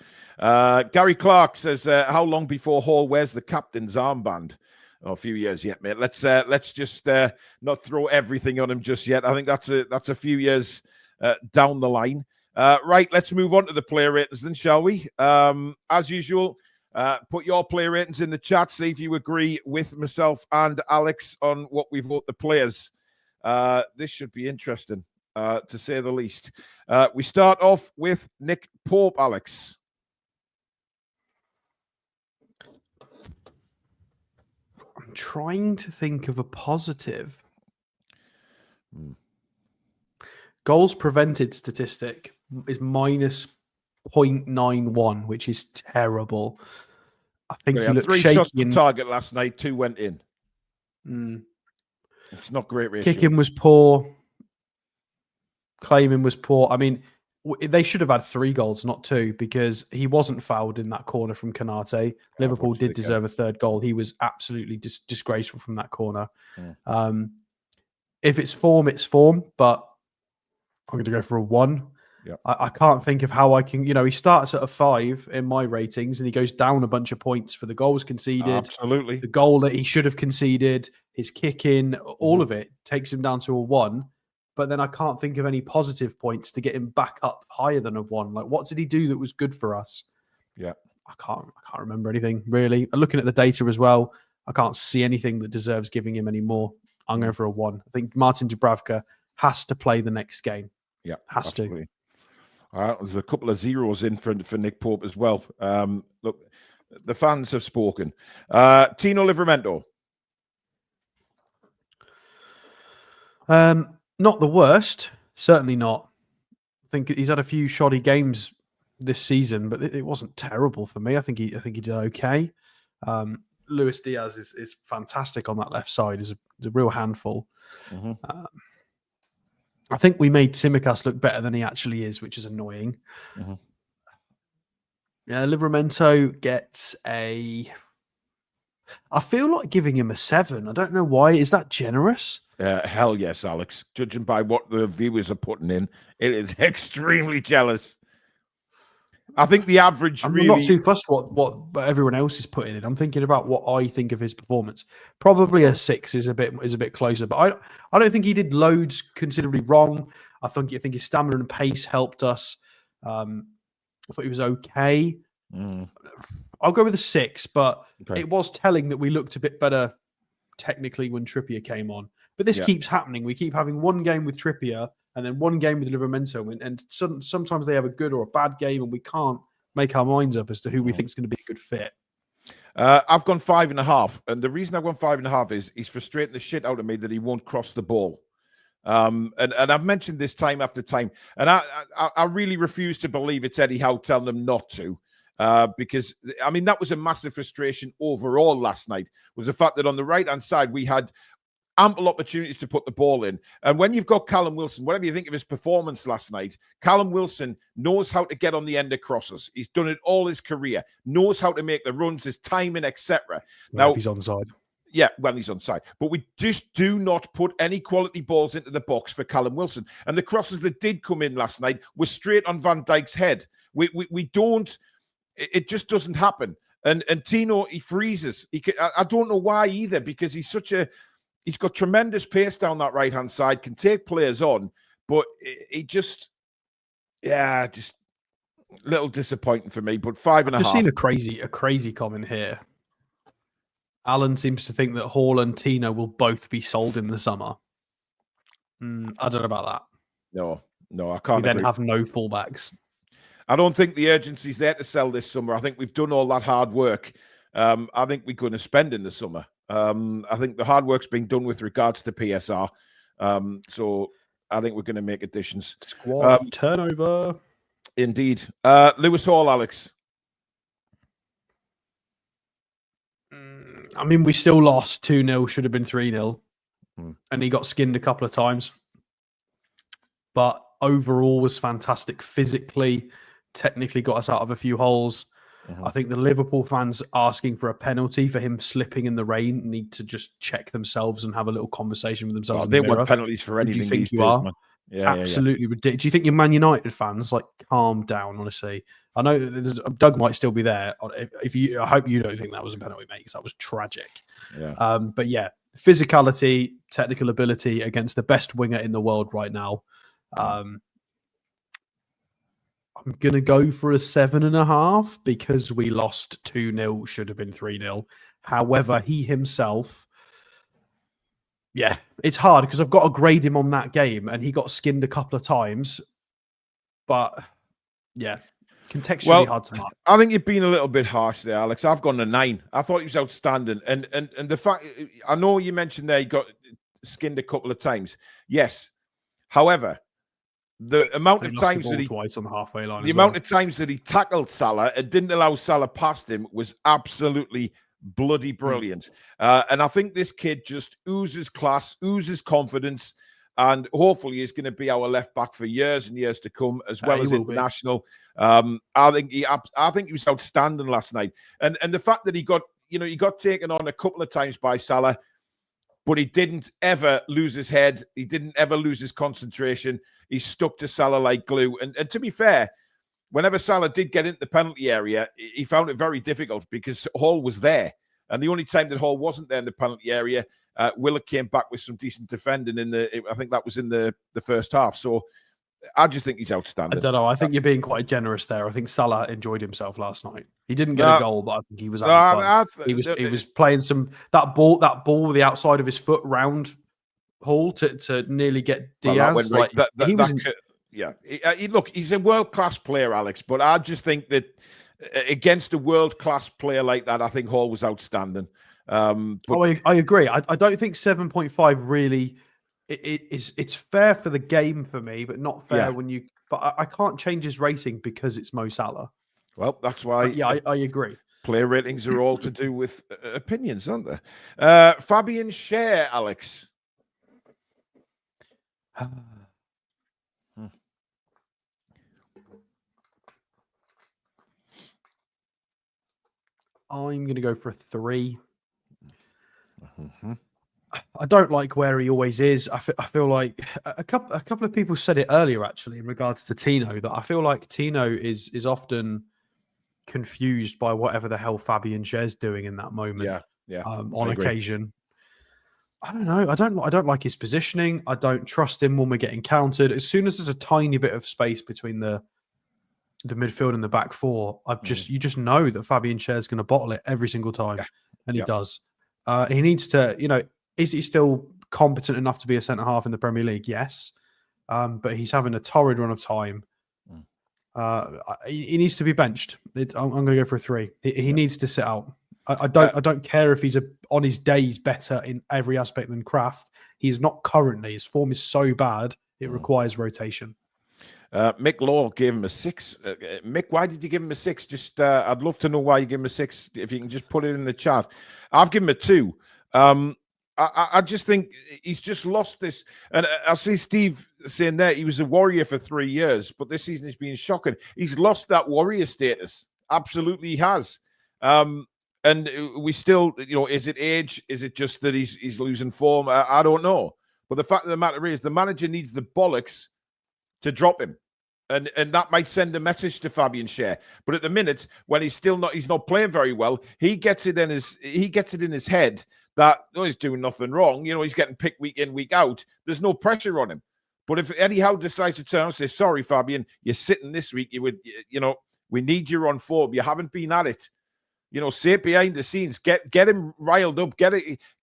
A: Gary Clark says, "How long before Hall wears the captain's armband?" Oh, a few years yet, mate. Let's just not throw everything on him just yet. I think that's a few years down the line. Right, let's move on to the player ratings then, shall we? As usual, put your player ratings in the chat. See if you agree with myself and Alex on what we vote the players. This should be interesting, to say the least. We start off with Nick Pope, Alex.
B: I'm trying to think of a positive. Goals prevented statistic is minus 0.91, which is terrible. I think he looked
A: 3
B: shaky.
A: Shots on target last night, 2 went in. It's not great ratio.
B: Kicking was poor. Claiming was poor. I mean, they should have had 3 goals, not 2, because he wasn't fouled in that corner from Konate. Liverpool did deserve a 3rd goal. He was absolutely disgraceful from that corner. If it's form, it's form, but I'm going to go for a 1.
A: Yeah.
B: I can't think of how I can, he starts at a 5 in my ratings and he goes down a bunch of points for the goals conceded.
A: Absolutely.
B: The goal that he should have conceded, his kick in, all of it takes him down to a 1. But then I can't think of any positive points to get him back up higher than a 1. Like, what did he do that was good for us?
A: Yeah.
B: I can't remember anything, really. Looking at the data as well, I can't see anything that deserves giving him any more. I'm going for a 1. I think Martin Dubravka has to play the next game.
A: Yeah.
B: Has
A: absolutely. All right, there's a couple of zeros in for Nick Pope as well. Look, the fans have spoken. Tino Livramento.
B: Not the worst, certainly not. I think he's had a few shoddy games this season, but it wasn't terrible for me. I think he did okay. Luis Diaz is fantastic on that left side. He's a real handful.
A: Mm-hmm.
B: I think we made Tsimikas look better than he actually is, which is annoying.
A: Mm-hmm.
B: Yeah, Livramento gets I feel like giving him a 7. I don't know why. Is that generous?
A: Hell yes, Alex. Judging by what the viewers are putting in, it is extremely jealous. I think the average
B: I'm
A: really...
B: not too fussed what everyone else is putting in. I'm thinking about what I think of his performance. Probably a 6 is a bit closer, but I don't think he did loads considerably wrong. I think his stamina and pace helped us. I thought he was okay. I'll go with a 6, but it was telling that we looked a bit better technically when Trippier came on. But this keeps happening. We keep having one game with Trippier and then one game with Livramento, and sometimes they have a good or a bad game, and we can't make our minds up as to who we think is going to be a good fit.
A: I've gone 5.5, and the reason I've gone 5.5 is he's frustrating the shit out of me that he won't cross the ball. And I've mentioned this time after time, and I really refuse to believe it's Eddie Howe telling them not to. Because, I mean, that was a massive frustration overall last night, was the fact that on the right-hand side, we had ample opportunities to put the ball in. And when you've got Callum Wilson, whatever you think of his performance last night, Callum Wilson knows how to get on the end of crosses. He's done it all his career, knows how to make the runs, his timing, etc.
B: Now, if he's onside.
A: Yeah, well, he's onside. But we just do not put any quality balls into the box for Callum Wilson. And the crosses that did come in last night were straight on Van Dijk's head. We don't... It just doesn't happen. And Tino, he freezes. I don't know why either, because he's got tremendous pace down that right-hand side, can take players on, but he just a little disappointing for me, but 5.5.
B: I've just seen a crazy comment here. Alan seems to think that Hall and Tino will both be sold in the summer. I don't know about that.
A: No, I can't.
B: We then have no fullbacks.
A: I don't think the urgency's there to sell this summer. I think we've done all that hard work. I think we're going to spend in the summer. I think the hard work's being done with regards to PSR. So I think we're going to make additions.
B: Squad turnover.
A: Indeed. Lewis Hall, Alex.
B: I mean, we still lost 2-0, should have been 3-0. And he got skinned a couple of times. But overall was fantastic physically. Technically got us out of a few holes. I think the Liverpool fans asking for a penalty for him slipping in the rain need to just check themselves and have a little conversation with themselves.
A: They want penalties for anything.
B: Do you think you are? Man. Yeah, absolutely ridiculous. Do you think your Man United fans calm down? Honestly, I know Doug might still be there. I hope you don't think that was a penalty, mate, because that was tragic.
A: Yeah.
B: But yeah, physicality, technical ability against the best winger in the world right now. I'm going to go for a 7.5 because we lost 2-0, should have been 3-0. However, he himself, it's hard because I've got to grade him on that game and he got skinned a couple of times. But contextually hard to mark.
A: I think you've been a little bit harsh there, Alex. I've gone a 9. I thought he was outstanding. And the fact, I know you mentioned there he got skinned a couple of times. Yes. However, the amount of times that
B: twice on the halfway line,
A: of times that he tackled Salah and didn't allow Salah past him was absolutely bloody brilliant. And I think this kid just oozes class, oozes confidence, and hopefully is going to be our left back for years and years to come, as well as international. I think he was outstanding last night, and the fact that he got taken on a couple of times by Salah. but he didn't ever lose his head. He didn't ever lose his concentration. He stuck to Salah like glue. And to be fair, whenever Salah did get into the penalty area, he found it very difficult because Hall was there. And the only time that Hall wasn't there in the penalty area, Willock came back with some decent defending I think that was in the first half. So I just think he's outstanding.
B: I don't know. I think you're being quite generous there. I think Salah enjoyed himself last night. He didn't get a goal, but I think he was having fun. He was playing that ball with the outside of his foot round Hall to nearly get Diaz.
A: Look, he's a world-class player, Alex, but I just think that against a world-class player like that, I think Hall was outstanding.
B: I agree. I don't think 7.5 really... It's fair for the game for me, but not fair when you. But I can't change his rating because it's Mo Salah.
A: Well, that's why.
B: I agree.
A: Player ratings are all to do with opinions, aren't they? Fabian Schär, Alex.
B: I'm going to go for a 3. I don't like where he always is. I feel like a couple of people said it earlier, actually, in regards to Tino, that I feel like Tino is often confused by whatever the hell Fabian Schär's doing in that moment. On occasion. I don't know. I don't like his positioning. I don't trust him when we're getting countered. As soon as there's a tiny bit of space between the midfield and the back four, you just know that Fabian Schär's going to bottle it every single time, and he does. He needs to, is he still competent enough to be a centre half in the Premier League? Yes, but he's having a torrid run of time. He needs to be benched. I'm going to go for a 3. He needs to sit out. I don't care if he's on his day he's better in every aspect than Kraft. He's not currently. His form is so bad it requires rotation.
A: Mick Law gave him a 6. Mick, why did you give him a 6? Just I'd love to know why you gave him a 6. If you can just put it in the chat. I've given him a 2. I just think he's just lost this. And I see Steve saying there he was a Warrior for 3 years, but this season has been shocking. He's lost that Warrior status. Absolutely he has. And we still, is it age? Is it just that he's losing form? I don't know. But the fact of the matter is the manager needs the bollocks to drop him. And that might send a message to Fabian Schär. But at the minute, when he's not playing very well, he gets it in his head that he's doing nothing wrong. He's getting picked week in, week out. There's no pressure on him. But if Eddie Howe decides to turn and say, sorry, Fabian, you're sitting this week, we need you on form. You haven't been at it. Say it behind the scenes. Get him riled up. Get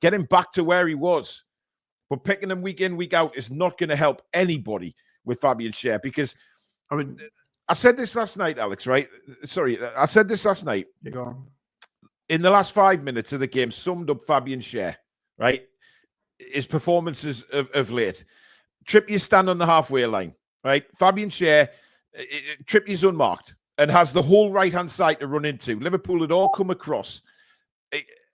A: him back to where he was. But picking him week in, week out is not going to help anybody with Fabian Schär, because I said this last night, Alex, right? Sorry, I said this last night.
B: You go on.
A: In the last 5 minutes of the game, summed up Fabian Schär, right? His performances of late. Trippier's stand on the halfway line, right? Fabian Schär, Trippier's unmarked and has the whole right-hand side to run into. Liverpool had all come across,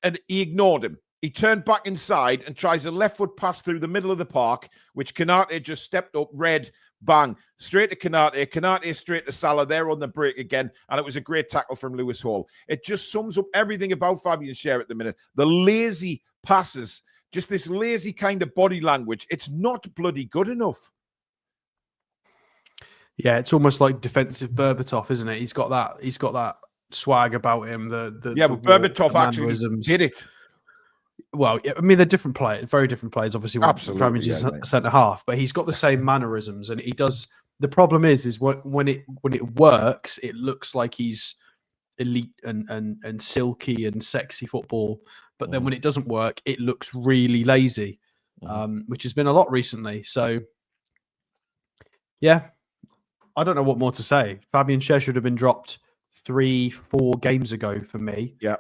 A: and he ignored him. He turned back inside and tries a left foot pass through the middle of the park, which Konate just stepped up, read, bang, straight to Konate. Konate straight to Salah. They're on the break again, and it was a great tackle from Lewis Hall. It just sums up everything about Fabian Schär at the minute. The lazy passes, just this lazy kind of body language. It's not bloody good enough.
B: Yeah, it's almost like defensive Berbatov, isn't it? He's got that swag about him. But
A: Berbatov actually did it.
B: Well, I mean, they're different players, very different players. Obviously, Fabian's a centre half, but he's got the same mannerisms, and he does. The problem is when it works, it looks like he's elite and silky and sexy football. But then when it doesn't work, it looks really lazy, which has been a lot recently. So, yeah, I don't know what more to say. Fabian Schär should have been dropped 3-4 games ago for me.
A: Yeah.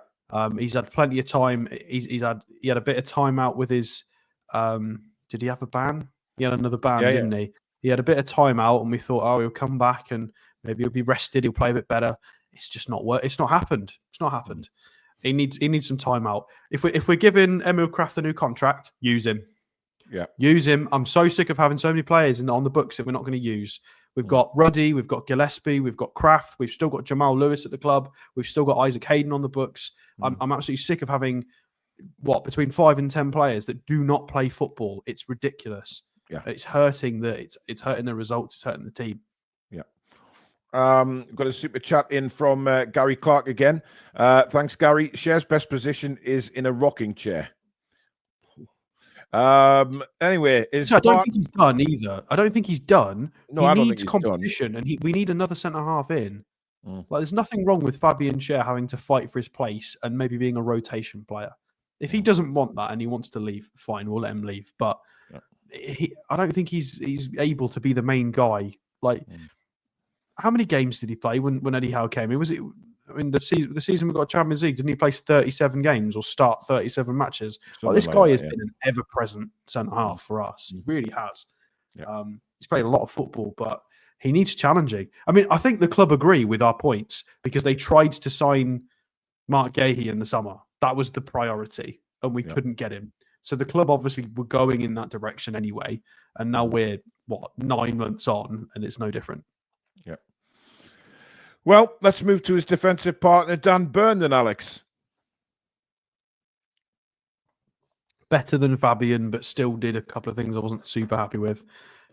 B: He's had plenty of time. He had a bit of time out with his. Did he have a ban? He had another ban, didn't he? He had a bit of time out, and we thought, he'll come back and maybe he'll be rested. He'll play a bit better. It's just not work. It's not happened. It's not happened. He needs some time out. If we're giving Emil Kraft a new contract, use him.
A: Yeah,
B: use him. I'm so sick of having so many players on the books that we're not going to use. We've got Ruddy, we've got Gillespie, we've got Kraft, we've still got Jamal Lewis at the club, we've still got Isaac Hayden on the books. I'm absolutely sick of having between 5 and 10 players that do not play football. It's ridiculous.
A: Yeah.
B: It's hurting it's hurting the results. It's hurting the team.
A: Yeah. Got a super chat in from Gary Clark again. Thanks, Gary. Cher's best position is in a rocking chair. Anyway,
B: I don't think he's done either. I don't think he's done.
A: No,
B: he
A: I don't
B: needs
A: think he's
B: competition,
A: done.
B: and we need another centre half in. Like, there's nothing wrong with Fabian Cher having to fight for his place and maybe being a rotation player. If he doesn't want that and he wants to leave, fine, we'll let him leave. But I don't think he's able to be the main guy. Like, how many games did he play when Eddie Howe came in? The season we got Champions League, didn't he play 37 games or start 37 matches? Like, this guy has been an ever-present centre-half for us. He really has.
A: Yeah.
B: He's played a lot of football, but he needs challenging. I mean, I think the club agree with our points because they tried to sign Mark Gahey in the summer. That was the priority, and we couldn't get him. So the club obviously were going in that direction anyway, and now we're, 9 months on, and it's no different.
A: Yeah. Well, let's move to his defensive partner, Dan Burn, then, Alex.
B: Better than Fabian, but still did a couple of things I wasn't super happy with.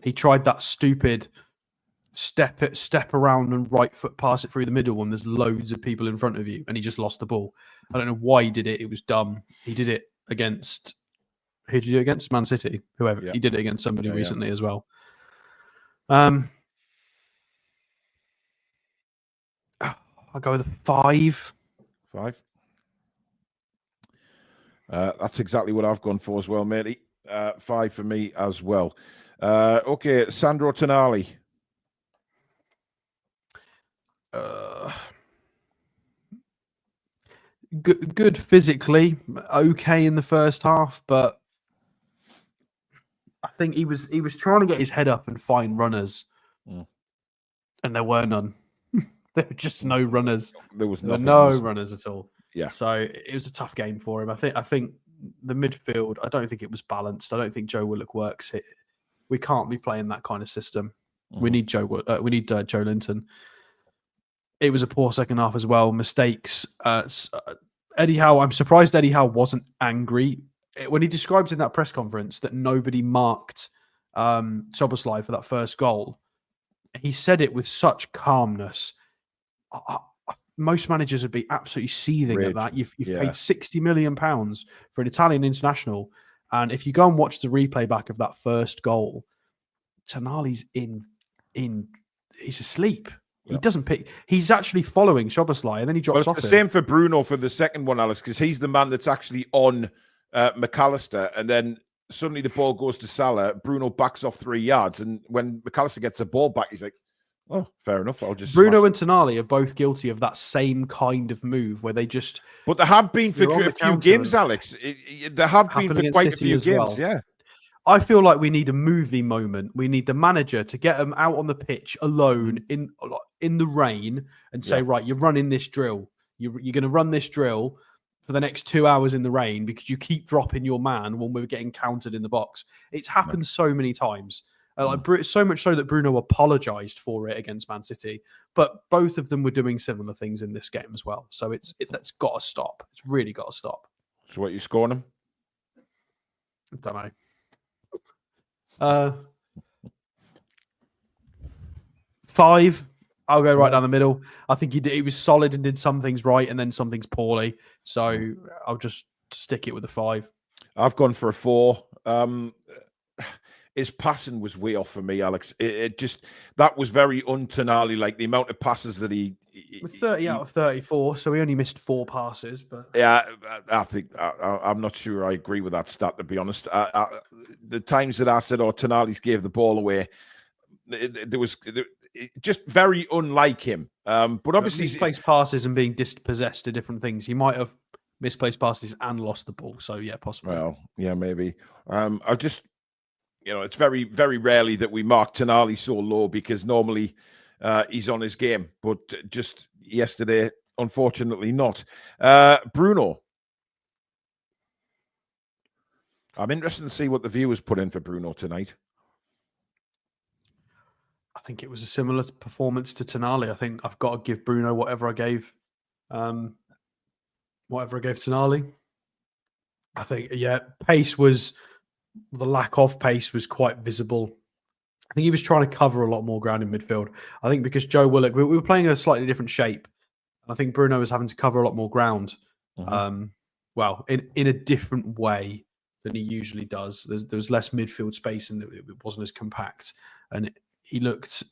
B: He tried that stupid step around and right foot pass it through the middle when there's loads of people in front of you, and he just lost the ball. I don't know why he did it. It was dumb. He did it against... Who did he do it against? Man City. Whoever.
A: Yeah.
B: He did it against somebody recently as well. I'll go with a 5.
A: 5. That's exactly what I've gone for as well, matey. 5 for me as well. Okay, Sandro Tonali.
B: Good physically, okay in the first half, but I think he was trying to get his head up and find runners, and there were none. There were just no runners.
A: There were
B: no runners at all.
A: Yeah.
B: So it was a tough game for him. I think the midfield, I don't think it was balanced. I don't think Joe Willock works. We can't be playing that kind of system. We need Joe Linton. It was a poor second half as well. Mistakes. Eddie Howe, I'm surprised Eddie Howe wasn't angry when he described in that press conference that nobody marked Szoboszlai for that first goal. He said it with such calmness. Most managers would be absolutely seething at that. You've paid £60 million for an Italian international, and if you go and watch the replay back of that first goal, Tonali's he's asleep. He doesn't pick. He's actually following Szoboszlai, and then he drops off.
A: It's the same for Bruno for the second one, Alex, because he's the man that's actually on McAllister, and then suddenly the ball goes to Salah. Bruno backs off 3 yards, and when McAllister gets the ball back, he's like, "Oh, fair enough. I'll just."
B: Bruno and Tonali are both guilty of that same kind of move where they just.
A: But there have been for a few games, Alex. There have been for quite a few games.
B: Well.
A: Yeah.
B: I feel like we need a movie moment. We need the manager to get them out on the pitch alone in the rain and say, right, you're running this drill. You're going to run this drill for the next 2 hours in the rain because you keep dropping your man when we're getting countered in the box. It's happened so many times. So much so that Bruno apologized for it against Man City. But both of them were doing similar things in this game as well. So that's got to stop. It's really got to stop.
A: So what, you scoring them?
B: I don't know. 5. I'll go right down the middle. I think he was solid and did some things right and then some things poorly. So I'll just stick it with a 5.
A: I've gone for a 4. His passing was way off for me, Alex. It just, that was very un-Tonali, like the amount of passes that he...
B: With 30 out of 34, so he only missed 4 passes. But
A: yeah, I think I'm not sure I agree with that stat, to be honest. The times that I said, Tonali's gave the ball away, there was just very unlike him. But obviously,
B: misplaced passes and being dispossessed are different things. He might have misplaced passes and lost the ball. So yeah, possibly.
A: Well, yeah, maybe. I just, it's very, very rarely that we mark Tonali so low because normally he's on his game. But just yesterday, unfortunately, not. Bruno. I'm interested to see what the viewers put in for Bruno tonight.
B: I think it was a similar performance to Tonali. I think I've got to give Bruno whatever I gave Tonali. I think, yeah, pace was, the lack of pace was quite visible. I think he was trying to cover a lot more ground in midfield. I think because Joe Willock, we were playing a slightly different shape. I think Bruno was having to cover a lot more ground. Well, in a different way than he usually does. There was less midfield space and it wasn't as compact. And he looked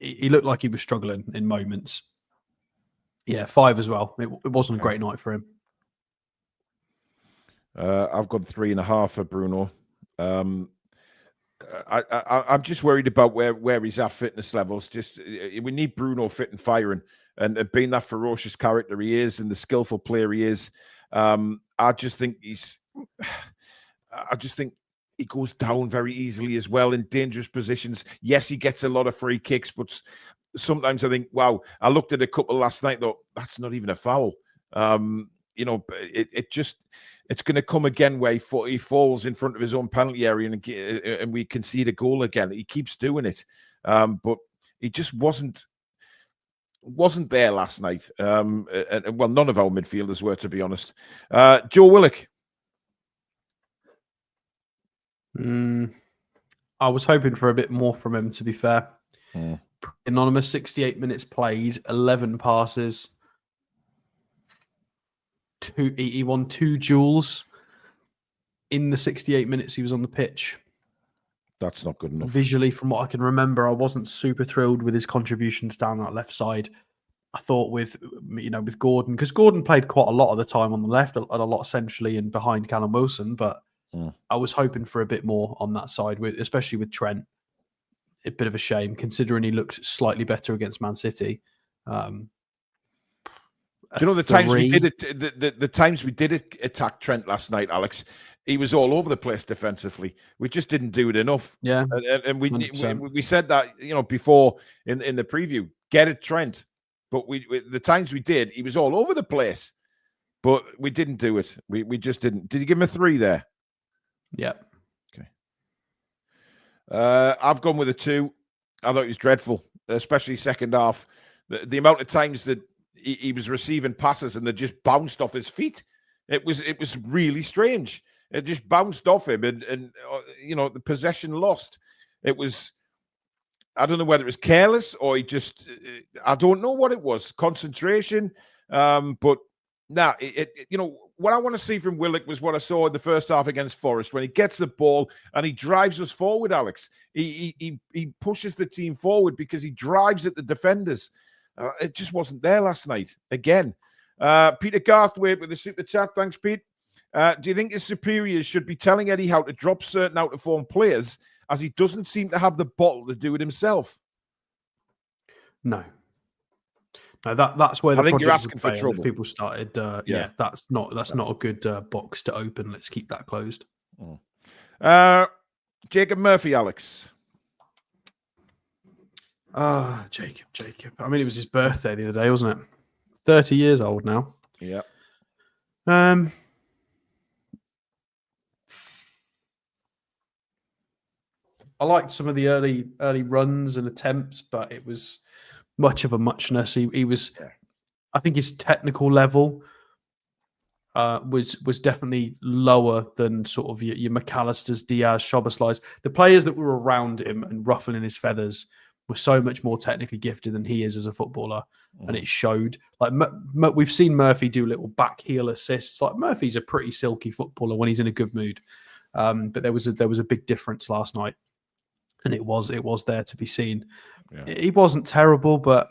B: like he was struggling in moments. Yeah, 5 as well. It wasn't a great night for him.
A: I've got 3.5 for Bruno. I'm just worried about where he's at fitness levels. Just we need Bruno fit and firing, and being that ferocious character he is, and the skillful player he is. I just think he goes down very easily as well in dangerous positions. Yes, he gets a lot of free kicks, but sometimes I think, wow, I looked at a couple last night, though, that's not even a foul. It's going to come again where he falls in front of his own penalty area and we concede a goal again. He keeps doing it. But he just wasn't there last night. And well, none of our midfielders were, to be honest. Joe Willock.
B: I was hoping for a bit more from him, to be fair. Anonymous, 68 minutes played, 11 passes. He won 2 duels in the 68 minutes he was on the pitch.
A: That's not good enough.
B: Visually, from what I can remember, I wasn't super thrilled with his contributions down that left side. I thought with Gordon, because Gordon played quite a lot of the time on the left, a lot centrally and behind Callum Wilson, but I was hoping for a bit more on that side, especially with Trent. A bit of a shame, considering he looked slightly better against Man City.
A: Do you know the times we did it? The times we did attack Trent last night, Alex, he was all over the place defensively. We just didn't do it enough.
B: Yeah,
A: and we said that before in the preview. Get it, Trent. But the times we did, he was all over the place. But we didn't do it. We just didn't. Did you give him a 3 there?
B: Yeah.
A: Okay. I've gone with a 2. I thought he was dreadful, especially second half. The amount of times that he was receiving passes and they just bounced off his feet. It was really strange. It just bounced off him and the possession lost. It was, I don't know whether it was careless or he just, I don't know what it was. Concentration. But nah, what I want to see from Willock was what I saw in the first half against Forest when he gets the ball and he drives us forward, Alex. He pushes the team forward because he drives at the defenders. It just wasn't there last night. Again, Peter Garthwaite with the super chat. Thanks, Pete. Do you think his superiors should be telling Eddie how to drop certain out-of-form players as he doesn't seem to have the bottle to do it himself?
B: No, that's where
A: I think you're asking for trouble.
B: If people started, that's not a good box to open. Let's keep that closed.
A: Jacob Murphy, Alex.
B: Jacob. I mean, it was his birthday the other day, wasn't it? 30 years old now.
A: Yeah.
B: I liked some of the early runs and attempts, but it was much of a muchness. He was, I think his technical level was definitely lower than sort of your McAllister's, Diaz, Szoboszlai's. The players that were around him and ruffling his feathers were so much more technically gifted than he is as a footballer, and it showed. Like we've seen Murphy do little back heel assists. Like Murphy's a pretty silky footballer when he's in a good mood, but there was a big difference last night, and it was there to be seen. Yeah. He wasn't terrible, but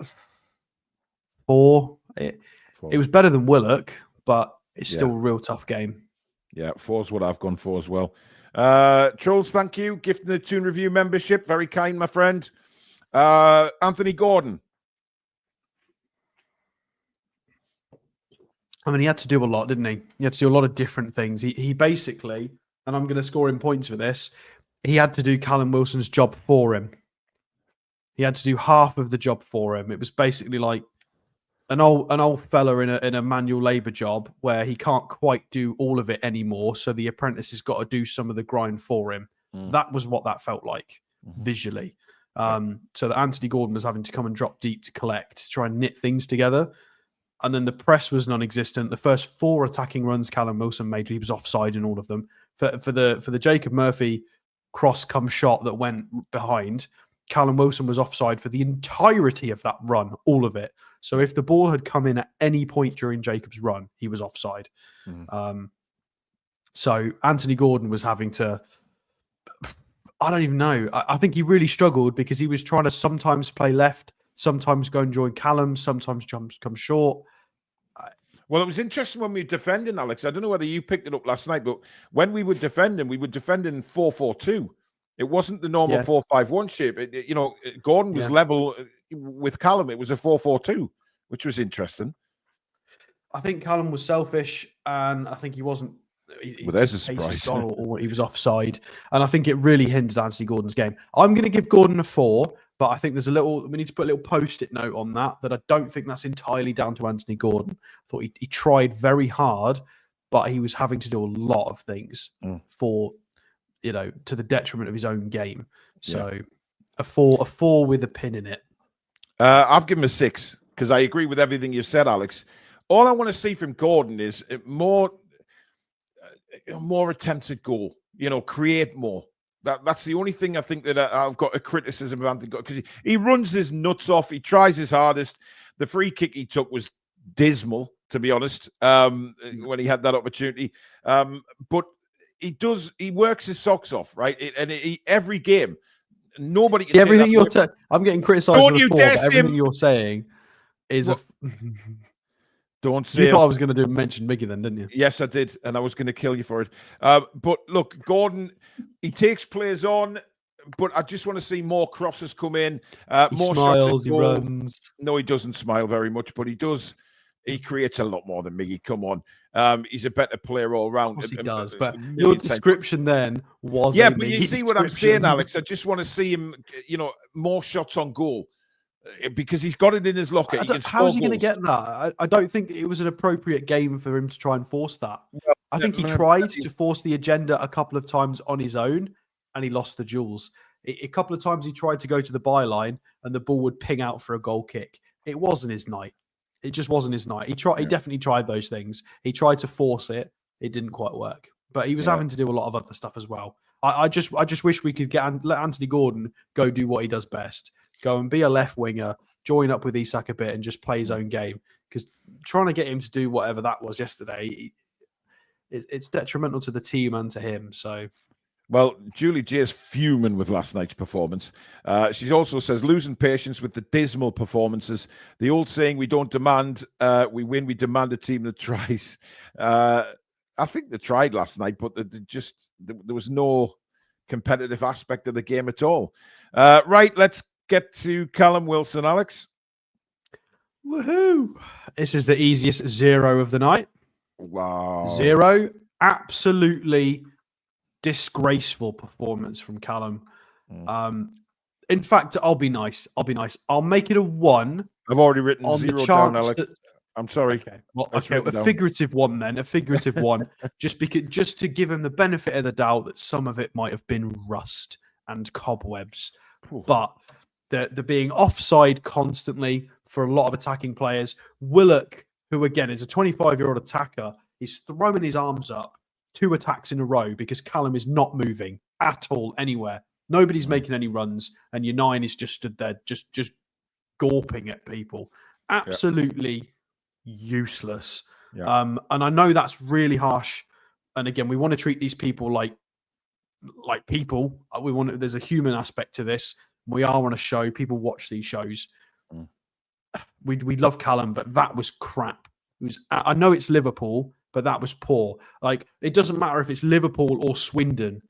B: 4. It was better than Willock, but it's still a real tough game.
A: Yeah, 4's what I've gone for as well. Trolls, thank you. Gifting the Toon Review membership. Very kind, my friend. Anthony Gordon.
B: I mean, he had to do a lot, didn't he? He had to do a lot of different things. He basically, and I'm going to score him points for this, he had to do Callum Wilson's job for him. He had to do half of the job for him. It was basically like an old fella in a manual labour job where he can't quite do all of it anymore, so the apprentice has got to do some of the grind for him. That was what that felt like visually. So that Anthony Gordon was having to come and drop deep to collect, to try and knit things together. And then the press was non-existent. The first 4 attacking runs Callum Wilson made, he was offside in all of them. For the Jacob Murphy cross come shot that went behind, Callum Wilson was offside for the entirety of that run, all of it. So if the ball had come in at any point during Jacob's run, he was offside. So Anthony Gordon was having to, I don't even know. I think he really struggled because he was trying to sometimes play left, sometimes go and join Callum, sometimes come short.
A: Well, it was interesting when we were defending, Alex. I don't know whether you picked it up last night, but when we were defending in 4-4-2. It wasn't the normal 4-5-1 shape. Gordon was level with Callum. It was a 4-4-2, which was interesting.
B: I think Callum was selfish, and I think he wasn't.
A: Well, there's a surprise.
B: Or he was offside, and I think it really hindered Anthony Gordon's game. I'm going to give Gordon a 4, but I think we need to put a little post-it note on that I don't think that's entirely down to Anthony Gordon. I thought he tried very hard, but he was having to do a lot of things to the detriment of his own game. So a 4 with a pin in it.
A: I've given him a 6 because I agree with everything you said, Alex. All I want to see from Gordon is more attempts at goal. Create more. That's the only thing I think that I've got a criticism of Anthony Gordon, because he runs his nuts off. He tries his hardest. The free kick he took was dismal, to be honest, when he had that opportunity. But he works his socks off, right? Every game, nobody can
B: see everything you're I'm getting criticized.
A: Don't you dare say
B: everything you're saying is
A: Don't say
B: you thought I was going to mention Mickey then, didn't you?
A: Yes, I did, and I was going to kill you for it. But look, Gordon, he takes players on, but I just want to see more crosses come in, more
B: smiles,
A: shots.
B: He runs.
A: No, he doesn't smile very much, but he does. He creates a lot more than Miggy. Come on. He's a better player all round.
B: Of course he does, but your description then was...
A: Yeah, but you see what I'm saying, Alex? I just want to see him, more shots on goal, because he's got it in his locker.
B: How is he going to get that? I don't think it was an appropriate game for him to try and force that. Well, I think he tried to force the agenda a couple of times on his own, and he lost the duels. A couple of times he tried to go to the byline, and the ball would ping out for a goal kick. It wasn't his night. It just wasn't his night. He definitely tried those things. He tried to force it. It didn't quite work. But he was having to do a lot of other stuff as well. I just wish we could let Anthony Gordon go do what he does best. Go and be a left winger, join up with Isak a bit and just play his own game. Because trying to get him to do whatever that was yesterday, it's detrimental to the team and to him. So...
A: Well, Julie J is fuming with last night's performance. She also says, losing patience with the dismal performances. The old saying, we don't demand, we win, we demand a team that tries. I think they tried last night, but there was no competitive aspect of the game at all. Right, let's get to Callum Wilson, Alex.
B: Woohoo! This is the easiest 0 of the night.
A: Wow.
B: 0. Absolutely disgraceful performance from Callum. In fact, I'll be nice. I'll make it a 1.
A: I've already written
B: on
A: 0
B: the
A: down, Alex. I'm sorry.
B: Okay, well, a figurative 1 then. A figurative 1, just to give him the benefit of the doubt that some of it might have been rust and cobwebs. But the being offside constantly for a lot of attacking players. Willock, who again is a 25-year-old attacker, he's throwing his arms up 2 attacks in a row because Callum is not moving at all anywhere. Nobody's making any runs, and your 9 is just stood there, just gawping at people. Absolutely useless. And I know that's really harsh. And again, we want to treat these people like people. There's a human aspect to this. We are on a show. People watch these shows. We love Callum, but that was crap. I know it's Liverpool, but that was poor. Like, it doesn't matter if it's Liverpool or Swindon.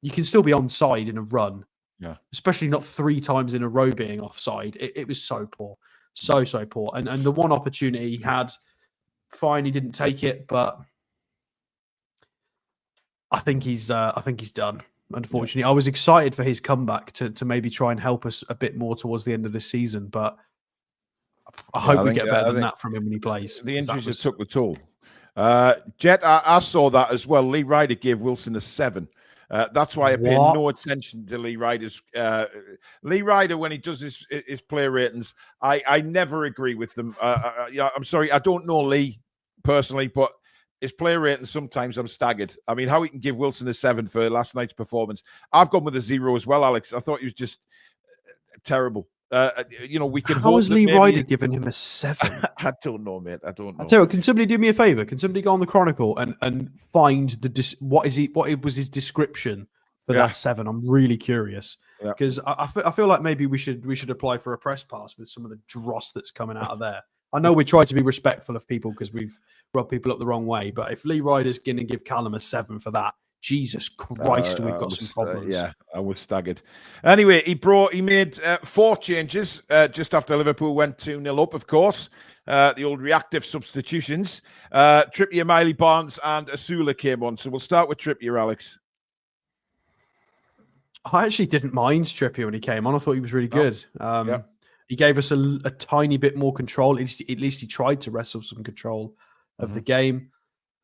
B: You can still be onside in a run. Yeah. Especially not 3 times in a row being offside. It was so poor. So poor. And the one opportunity he had, fine, he didn't take it, but I think he's done. Unfortunately, I was excited for his comeback to maybe try and help us a bit more towards the end of this season, but I hope we get better than that from him when he plays.
A: The injuries just took the toll. Jet, I saw that as well. Lee Ryder gave Wilson a 7. That's why I pay
B: What?
A: no attention to Lee Ryder's. Lee Ryder, when he does his player ratings, I never agree with them. Yeah, I'm sorry, I don't know Lee personally, but his player ratings, sometimes I'm staggered. I mean, how he can give Wilson a 7 for last night's performance. I've gone with a 0 as well, Alex. I thought he was just terrible. We can.
B: How has Lee Ryder given him a 7?
A: I don't know, mate. I don't know.
B: I tell you what, can somebody do me a favor? Can somebody go on the Chronicle and find what was his description for that 7? I'm really curious because I feel like maybe we should apply for a press pass with some of the dross that's coming out of there. I know we try to be respectful of people because we've rubbed people up the wrong way, but if Lee Ryder's going to give Callum a 7 for that, Jesus Christ, we've got some problems.
A: I was staggered. Anyway, he made 4 changes just after Liverpool went 2-0 up, of course. The old reactive substitutions. Trippier, Miley, Barnes, and Asula came on. So we'll start with Trippier, Alex.
B: I actually didn't mind Trippier when he came on. I thought he was really good. He gave us a tiny bit more control. At least he tried to wrestle some control of the game.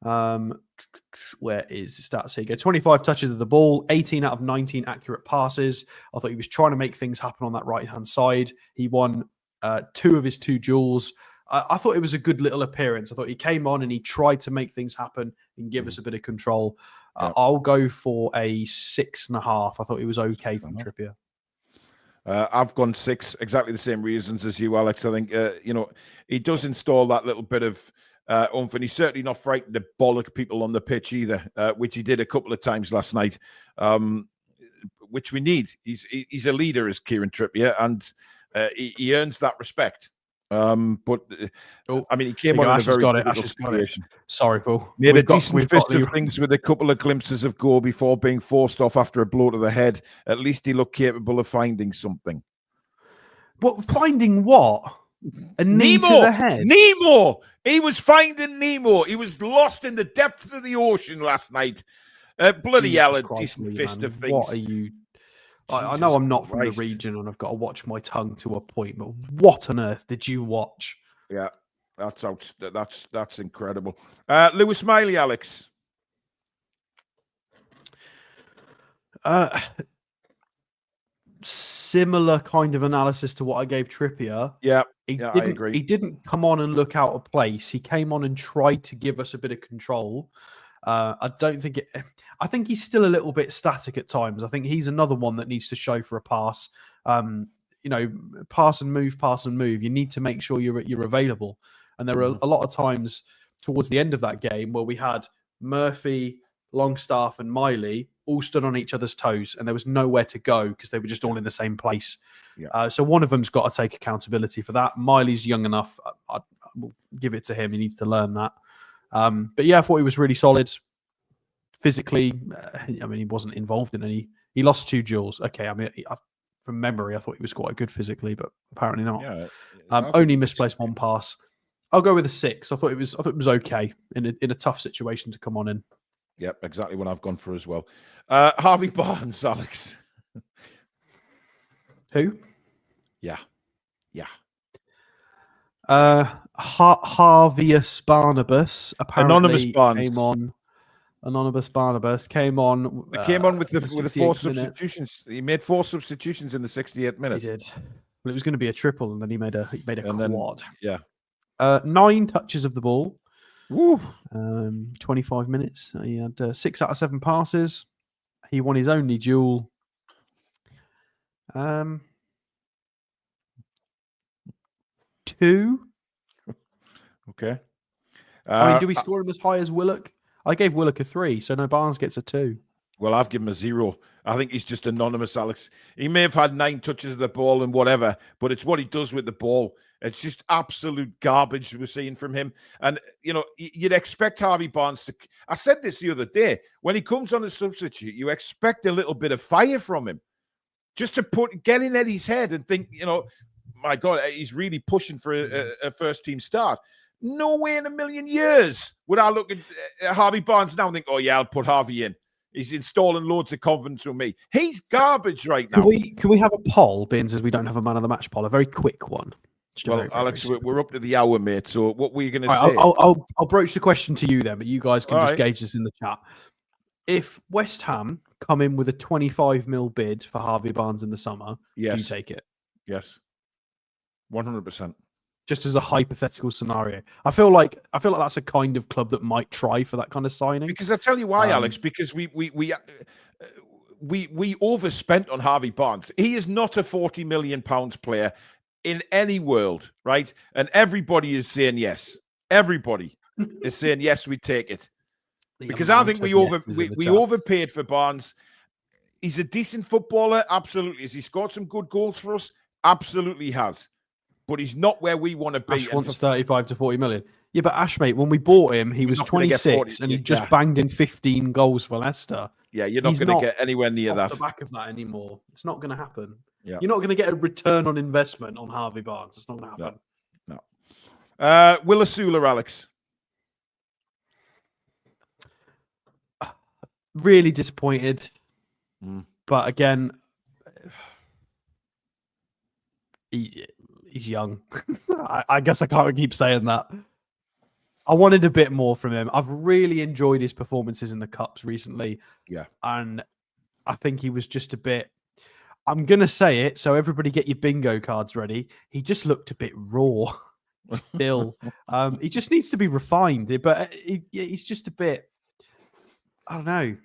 B: Where is the stats? Here you go. 25 touches of the ball, 18 out of 19 accurate passes. I thought he was trying to make things happen on that right-hand side. He won 2 of his 2 duels. I thought it was a good little appearance. I thought he came on and he tried to make things happen and give us a bit of control. I'll go for a 6.5. I thought he was okay from Trippier.
A: I've gone 6, exactly the same reasons as you, Alex. I think, he does install that little bit of oomph, and he's certainly not frightened to bollock people on the pitch either, which he did a couple of times last night, which we need. He's a leader, as Kieran Trippier, and he earns that respect. I mean, he came on in a very difficult situation.
B: Sorry, Paul.
A: Made a decent fist of things with a couple of glimpses of goal before being forced off after a blow to the head. At least he looked capable of finding something.
B: What? Finding what? A knee to the head?
A: Nemo! He was finding Nemo. He was lost in the depths of the ocean last night. Bloody hell, a decent fist of things.
B: What are you... I know I'm not from the region and I've got to watch my tongue to a point, but what on earth did you watch?
A: Yeah, that's incredible. Lewis Miley, Alex.
B: Similar kind of analysis to what I gave Trippier.
A: I agree.
B: He didn't come on and look out of place. He came on and tried to give us a bit of control. I think he's still a little bit static at times. I think he's another one that needs to show for a pass. Pass and move. You need to make sure you're available. And there were a lot of times towards the end of that game where we had Murphy, Longstaff, and Miley all stood on each other's toes, and there was nowhere to go because they were just all in the same place. So one of them's got to take accountability for that. Miley's young enough. I will give it to him. He needs to learn that. But yeah, I thought he was really solid physically. I mean, he wasn't involved in any. He lost 2 duels. Okay, I mean, from memory, I thought he was quite good physically, but apparently not. Only misplaced 1 pass. I'll go with a 6. I thought it was okay in a tough situation to come on in.
A: Yep, exactly what I've gone for as well. Harvey Barnes, Alex.
B: Who?
A: Yeah.
B: Harvius Barnabas apparently
A: Anonymous Barnes
B: came on. Anonymous Barnabas came on.
A: Came on with the 4 substitutions. He made 4 substitutions in the 68th minute.
B: He did. Well, it was going to be a triple, and then he made a quad.
A: Then,
B: 9 touches of the ball.
A: Woo.
B: 25 minutes. He had 6 out of 7 passes. He won his only duel. 2.
A: Okay.
B: I mean, do we score him as high as Willock? I gave Willock a 3, so no, Barnes gets a 2.
A: Well, I've given him a 0. I think he's just anonymous, Alex. He may have had 9 touches of the ball and whatever, but it's what he does with the ball. It's just absolute garbage we're seeing from him. And, you'd expect Harvey Barnes to... I said this the other day. When he comes on as substitute, you expect a little bit of fire from him. Just to get in Eddie's head and think, my God, he's really pushing for a first-team start. No way in a million years would I look at Harvey Barnes now and think, oh, yeah, I'll put Harvey in. He's installing loads of confidence with me. He's garbage right now.
B: Can we have a poll, being as we don't have a man of the match poll, a very quick one?
A: Well, Alex, we're up to the hour, mate. So what were you going to say?
B: I'll broach the question to you then, but you guys can just gauge this in the chat. if West Ham come in with a 25 mil bid for Harvey Barnes in the summer, do you take it?
A: Yes. 100%.
B: Just as a hypothetical scenario, I feel like that's a kind of club that might try for that kind of signing.
A: Because I tell you why, Alex. Because we overspent on Harvey Barnes. He is not a £40 million player in any world, right? And everybody is saying yes. Everybody is saying yes. We take it because I think we overpaid for Barnes. He's a decent footballer, absolutely. Has he scored some good goals for us? Absolutely has. But he's not where we want to be.
B: Ash wants 35 to 40 million. Yeah, but Ash, mate, when we bought him, he was 26 and he just banged in 15 goals for Leicester.
A: Yeah, you're not going to get anywhere near that.
B: Off the back of that anymore. It's not going to happen.
A: Yeah.
B: You're not going to get a return on investment on Harvey Barnes. It's not going to happen.
A: No. Will Asula, Alex?
B: Really disappointed. But again, he's young. I guess I can't keep saying that. I wanted a bit more from him. I've really enjoyed his performances in the Cups recently.
A: Yeah.
B: And I think he was just a bit... I'm going to say it, so everybody get your bingo cards ready. He just looked a bit raw still. He just needs to be refined. But he's just a bit... I don't know.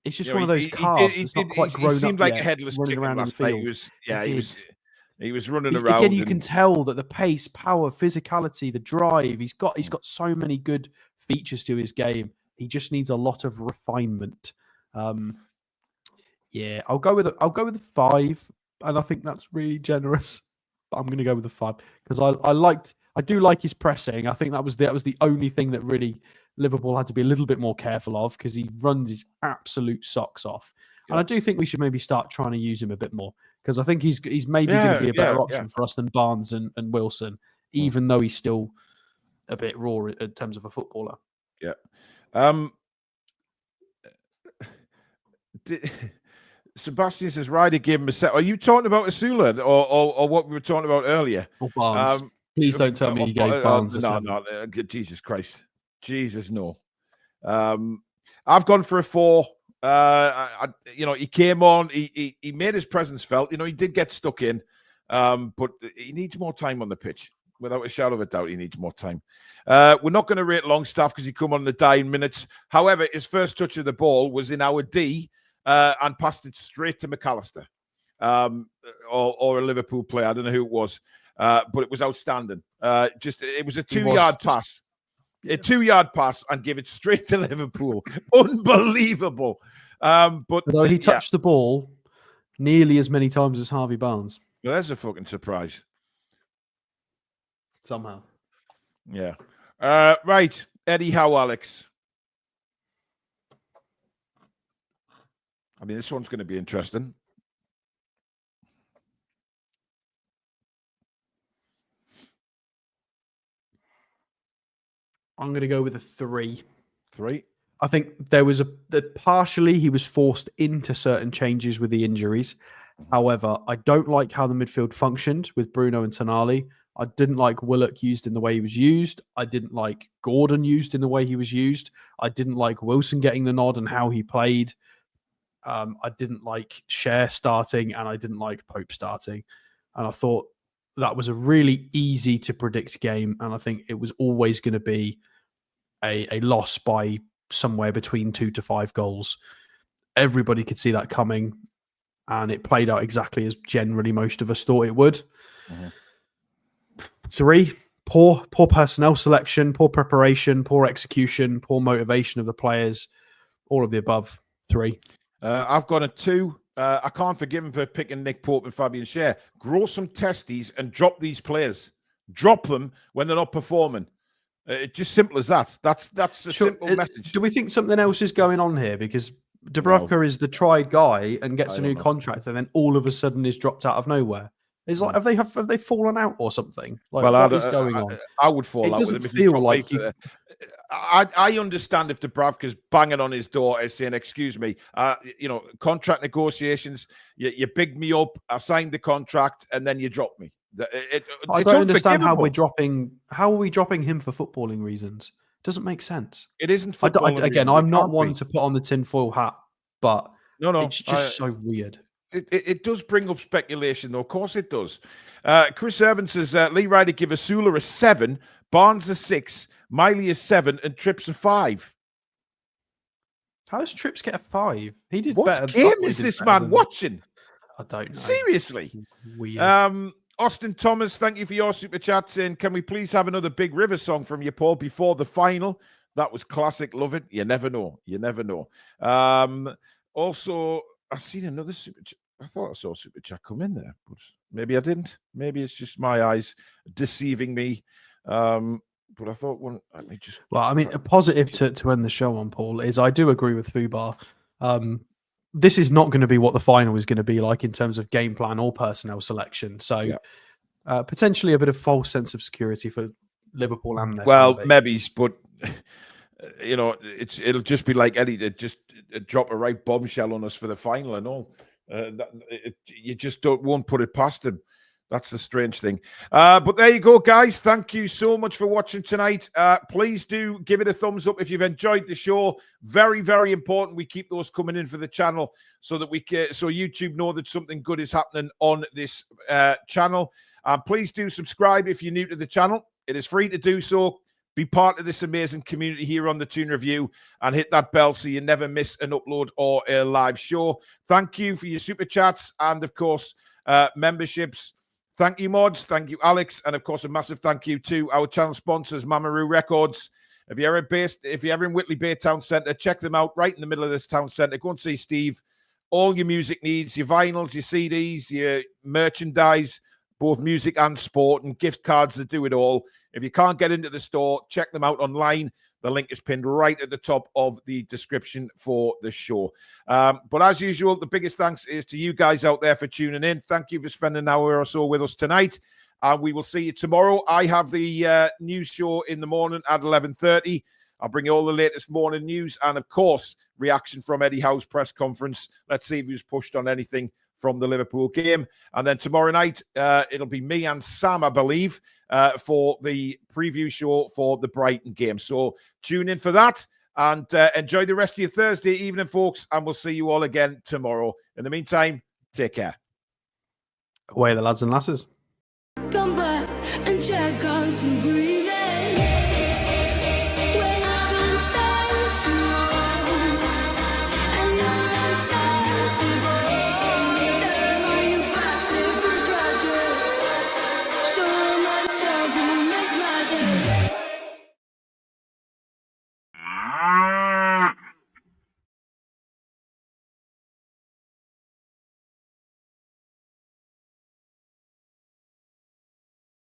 B: It's just one of those calves that's not quite grown up.
A: He seemed like
B: yet,
A: a headless
B: running
A: chicken
B: around
A: last
B: the
A: night.
B: field.
A: He was running around.
B: Again, you can tell that the pace, power, physicality, the drive, he's got so many good features to his game. He just needs a lot of refinement. Yeah, I'll go with a 5, and I think that's really generous. But I'm going to go with a 5 because I do like his pressing. I think that was the only thing that really Liverpool had to be a little bit more careful of because he runs his absolute socks off. Yeah. And I do think we should maybe start trying to use him a bit more because I think he's maybe going to be a better option for us than Barnes and Wilson, even though he's still a bit raw in terms of a footballer.
A: Yeah. Sebastian says Ryder gave him a set. Are you talking about Asula or what we were talking about earlier?
B: Or Barnes. Please don't tell me he gave Barnes a set.
A: No, Jesus Christ. Jesus, no. I've gone for a 4. He came on. He made his presence felt. He did get stuck in, but he needs more time on the pitch. Without a shadow of a doubt, he needs more time. We're not going to rate Longstaff because he come on the dying minutes. However, his first touch of the ball was in our D and passed it straight to McAllister or a Liverpool player. I don't know who it was, but it was outstanding. It was a 2-yard pass. A 2-yard pass and give it straight to Liverpool. Unbelievable. But
B: he touched the ball nearly as many times as Harvey Barnes.
A: Well, that's a fucking surprise.
B: Somehow.
A: Yeah. Right. Eddie Howe, Alex. I mean, this one's going to be interesting.
B: I'm going to go with a 3.
A: 3?
B: I think there was that partially he was forced into certain changes with the injuries. However, I don't like how the midfield functioned with Bruno and Tonali. I didn't like Willock used in the way he was used. I didn't like Gordon used in the way he was used. I didn't like Wilson getting the nod and how he played. I didn't like Cher starting and I didn't like Pope starting. And I thought that was a really easy to predict game. And I think it was always going to be a loss by somewhere between 2 to 5 goals. Everybody could see that coming. And it played out exactly as generally most of us thought it would. 3, poor personnel selection, poor preparation, poor execution, poor motivation of the players. All of the above. 3.
A: I've got a 2. I can't forgive him for picking Nick Pope and Fabian Schär. Grow some testes and drop these players. Drop them when they're not performing. It's just simple as that. That's a simple message.
B: Do we think something else is going on here? Because Dubravka is the tried guy and gets a new contract, and then all of a sudden is dropped out of nowhere. It's like have they fallen out or something? Like, what is going on?
A: I would fall out with him if he dropped like you... I understand if Dubravka's banging on his door and saying, "Excuse me, contract negotiations. You bigged me up. I signed the contract, and then you dropped me."
B: I don't understand how we're dropping. How are we dropping him for footballing reasons? Doesn't make sense.
A: It isn't football.
B: Again, I'm not one to put on the tinfoil hat, but
A: no,
B: it's just so weird.
A: It does bring up speculation, though. Of course it does. Chris Evans says, Lee Ryder give Asula a 7, Barnes a 6, Miley a 7, and Trips a 5.
B: How does Trips get a 5? He did
A: what
B: better.
A: What game is this man watching?
B: I don't know.
A: Seriously.
B: Weird.
A: Austin Thomas, thank you for your super chat saying, can we please have another Big River song from you, Paul, before the final? That was classic. Love it. You never know. You never know. Also, I've seen another super chat. I thought I saw a super chat come in there, but maybe I didn't. Maybe it's just my eyes deceiving me. But I thought, let me just...
B: Well, I mean, a positive to end the show on, Paul, is I do agree with Fubar. This is not going to be what the final is going to be like in terms of game plan or personnel selection. So potentially a bit of false sense of security for Liverpool and their
A: maybe, but you know, it'll just be like Eddie to just drop a right bombshell on us for the final and all. You just won't put it past him. That's the strange thing. But there you go, guys. Thank you so much for watching tonight. Please do give it a thumbs up if you've enjoyed the show. Very, very important. We keep those coming in for the channel so that so YouTube know that something good is happening on this channel. Please do subscribe if you're new to the channel. It is free to do so. Be part of this amazing community here on the Toon Review and hit that bell so you never miss an upload or a live show. Thank you for your super chats and, of course, memberships. Thank you, mods. Thank you, Alex. And, of course, a massive thank you to our channel sponsors, Mamaroo Records. If you're ever in Whitley Bay Town Centre, check them out right in the middle of this town centre. Go and see Steve. All your music needs, your vinyls, your CDs, your merchandise, both music and sport, and gift cards that do it all. If you can't get into the store, check them out online. The link is pinned right at the top of the description for the show. But as usual, the biggest thanks is to you guys out there for tuning in. Thank you for spending an hour or so with us tonight. And we will see you tomorrow. I have the news show in the morning at 11:30. I'll bring you all the latest morning news and, of course, reaction from Eddie Howe's press conference. Let's see if he's pushed on anything from the Liverpool game. And then tomorrow night, it'll be me and Sam, I believe, for the preview show for the Brighton game. So tune in for that and enjoy the rest of your Thursday evening, folks. And we'll see you all again tomorrow. In the meantime, take care.
B: Away the lads and lasses.
E: Come back and check out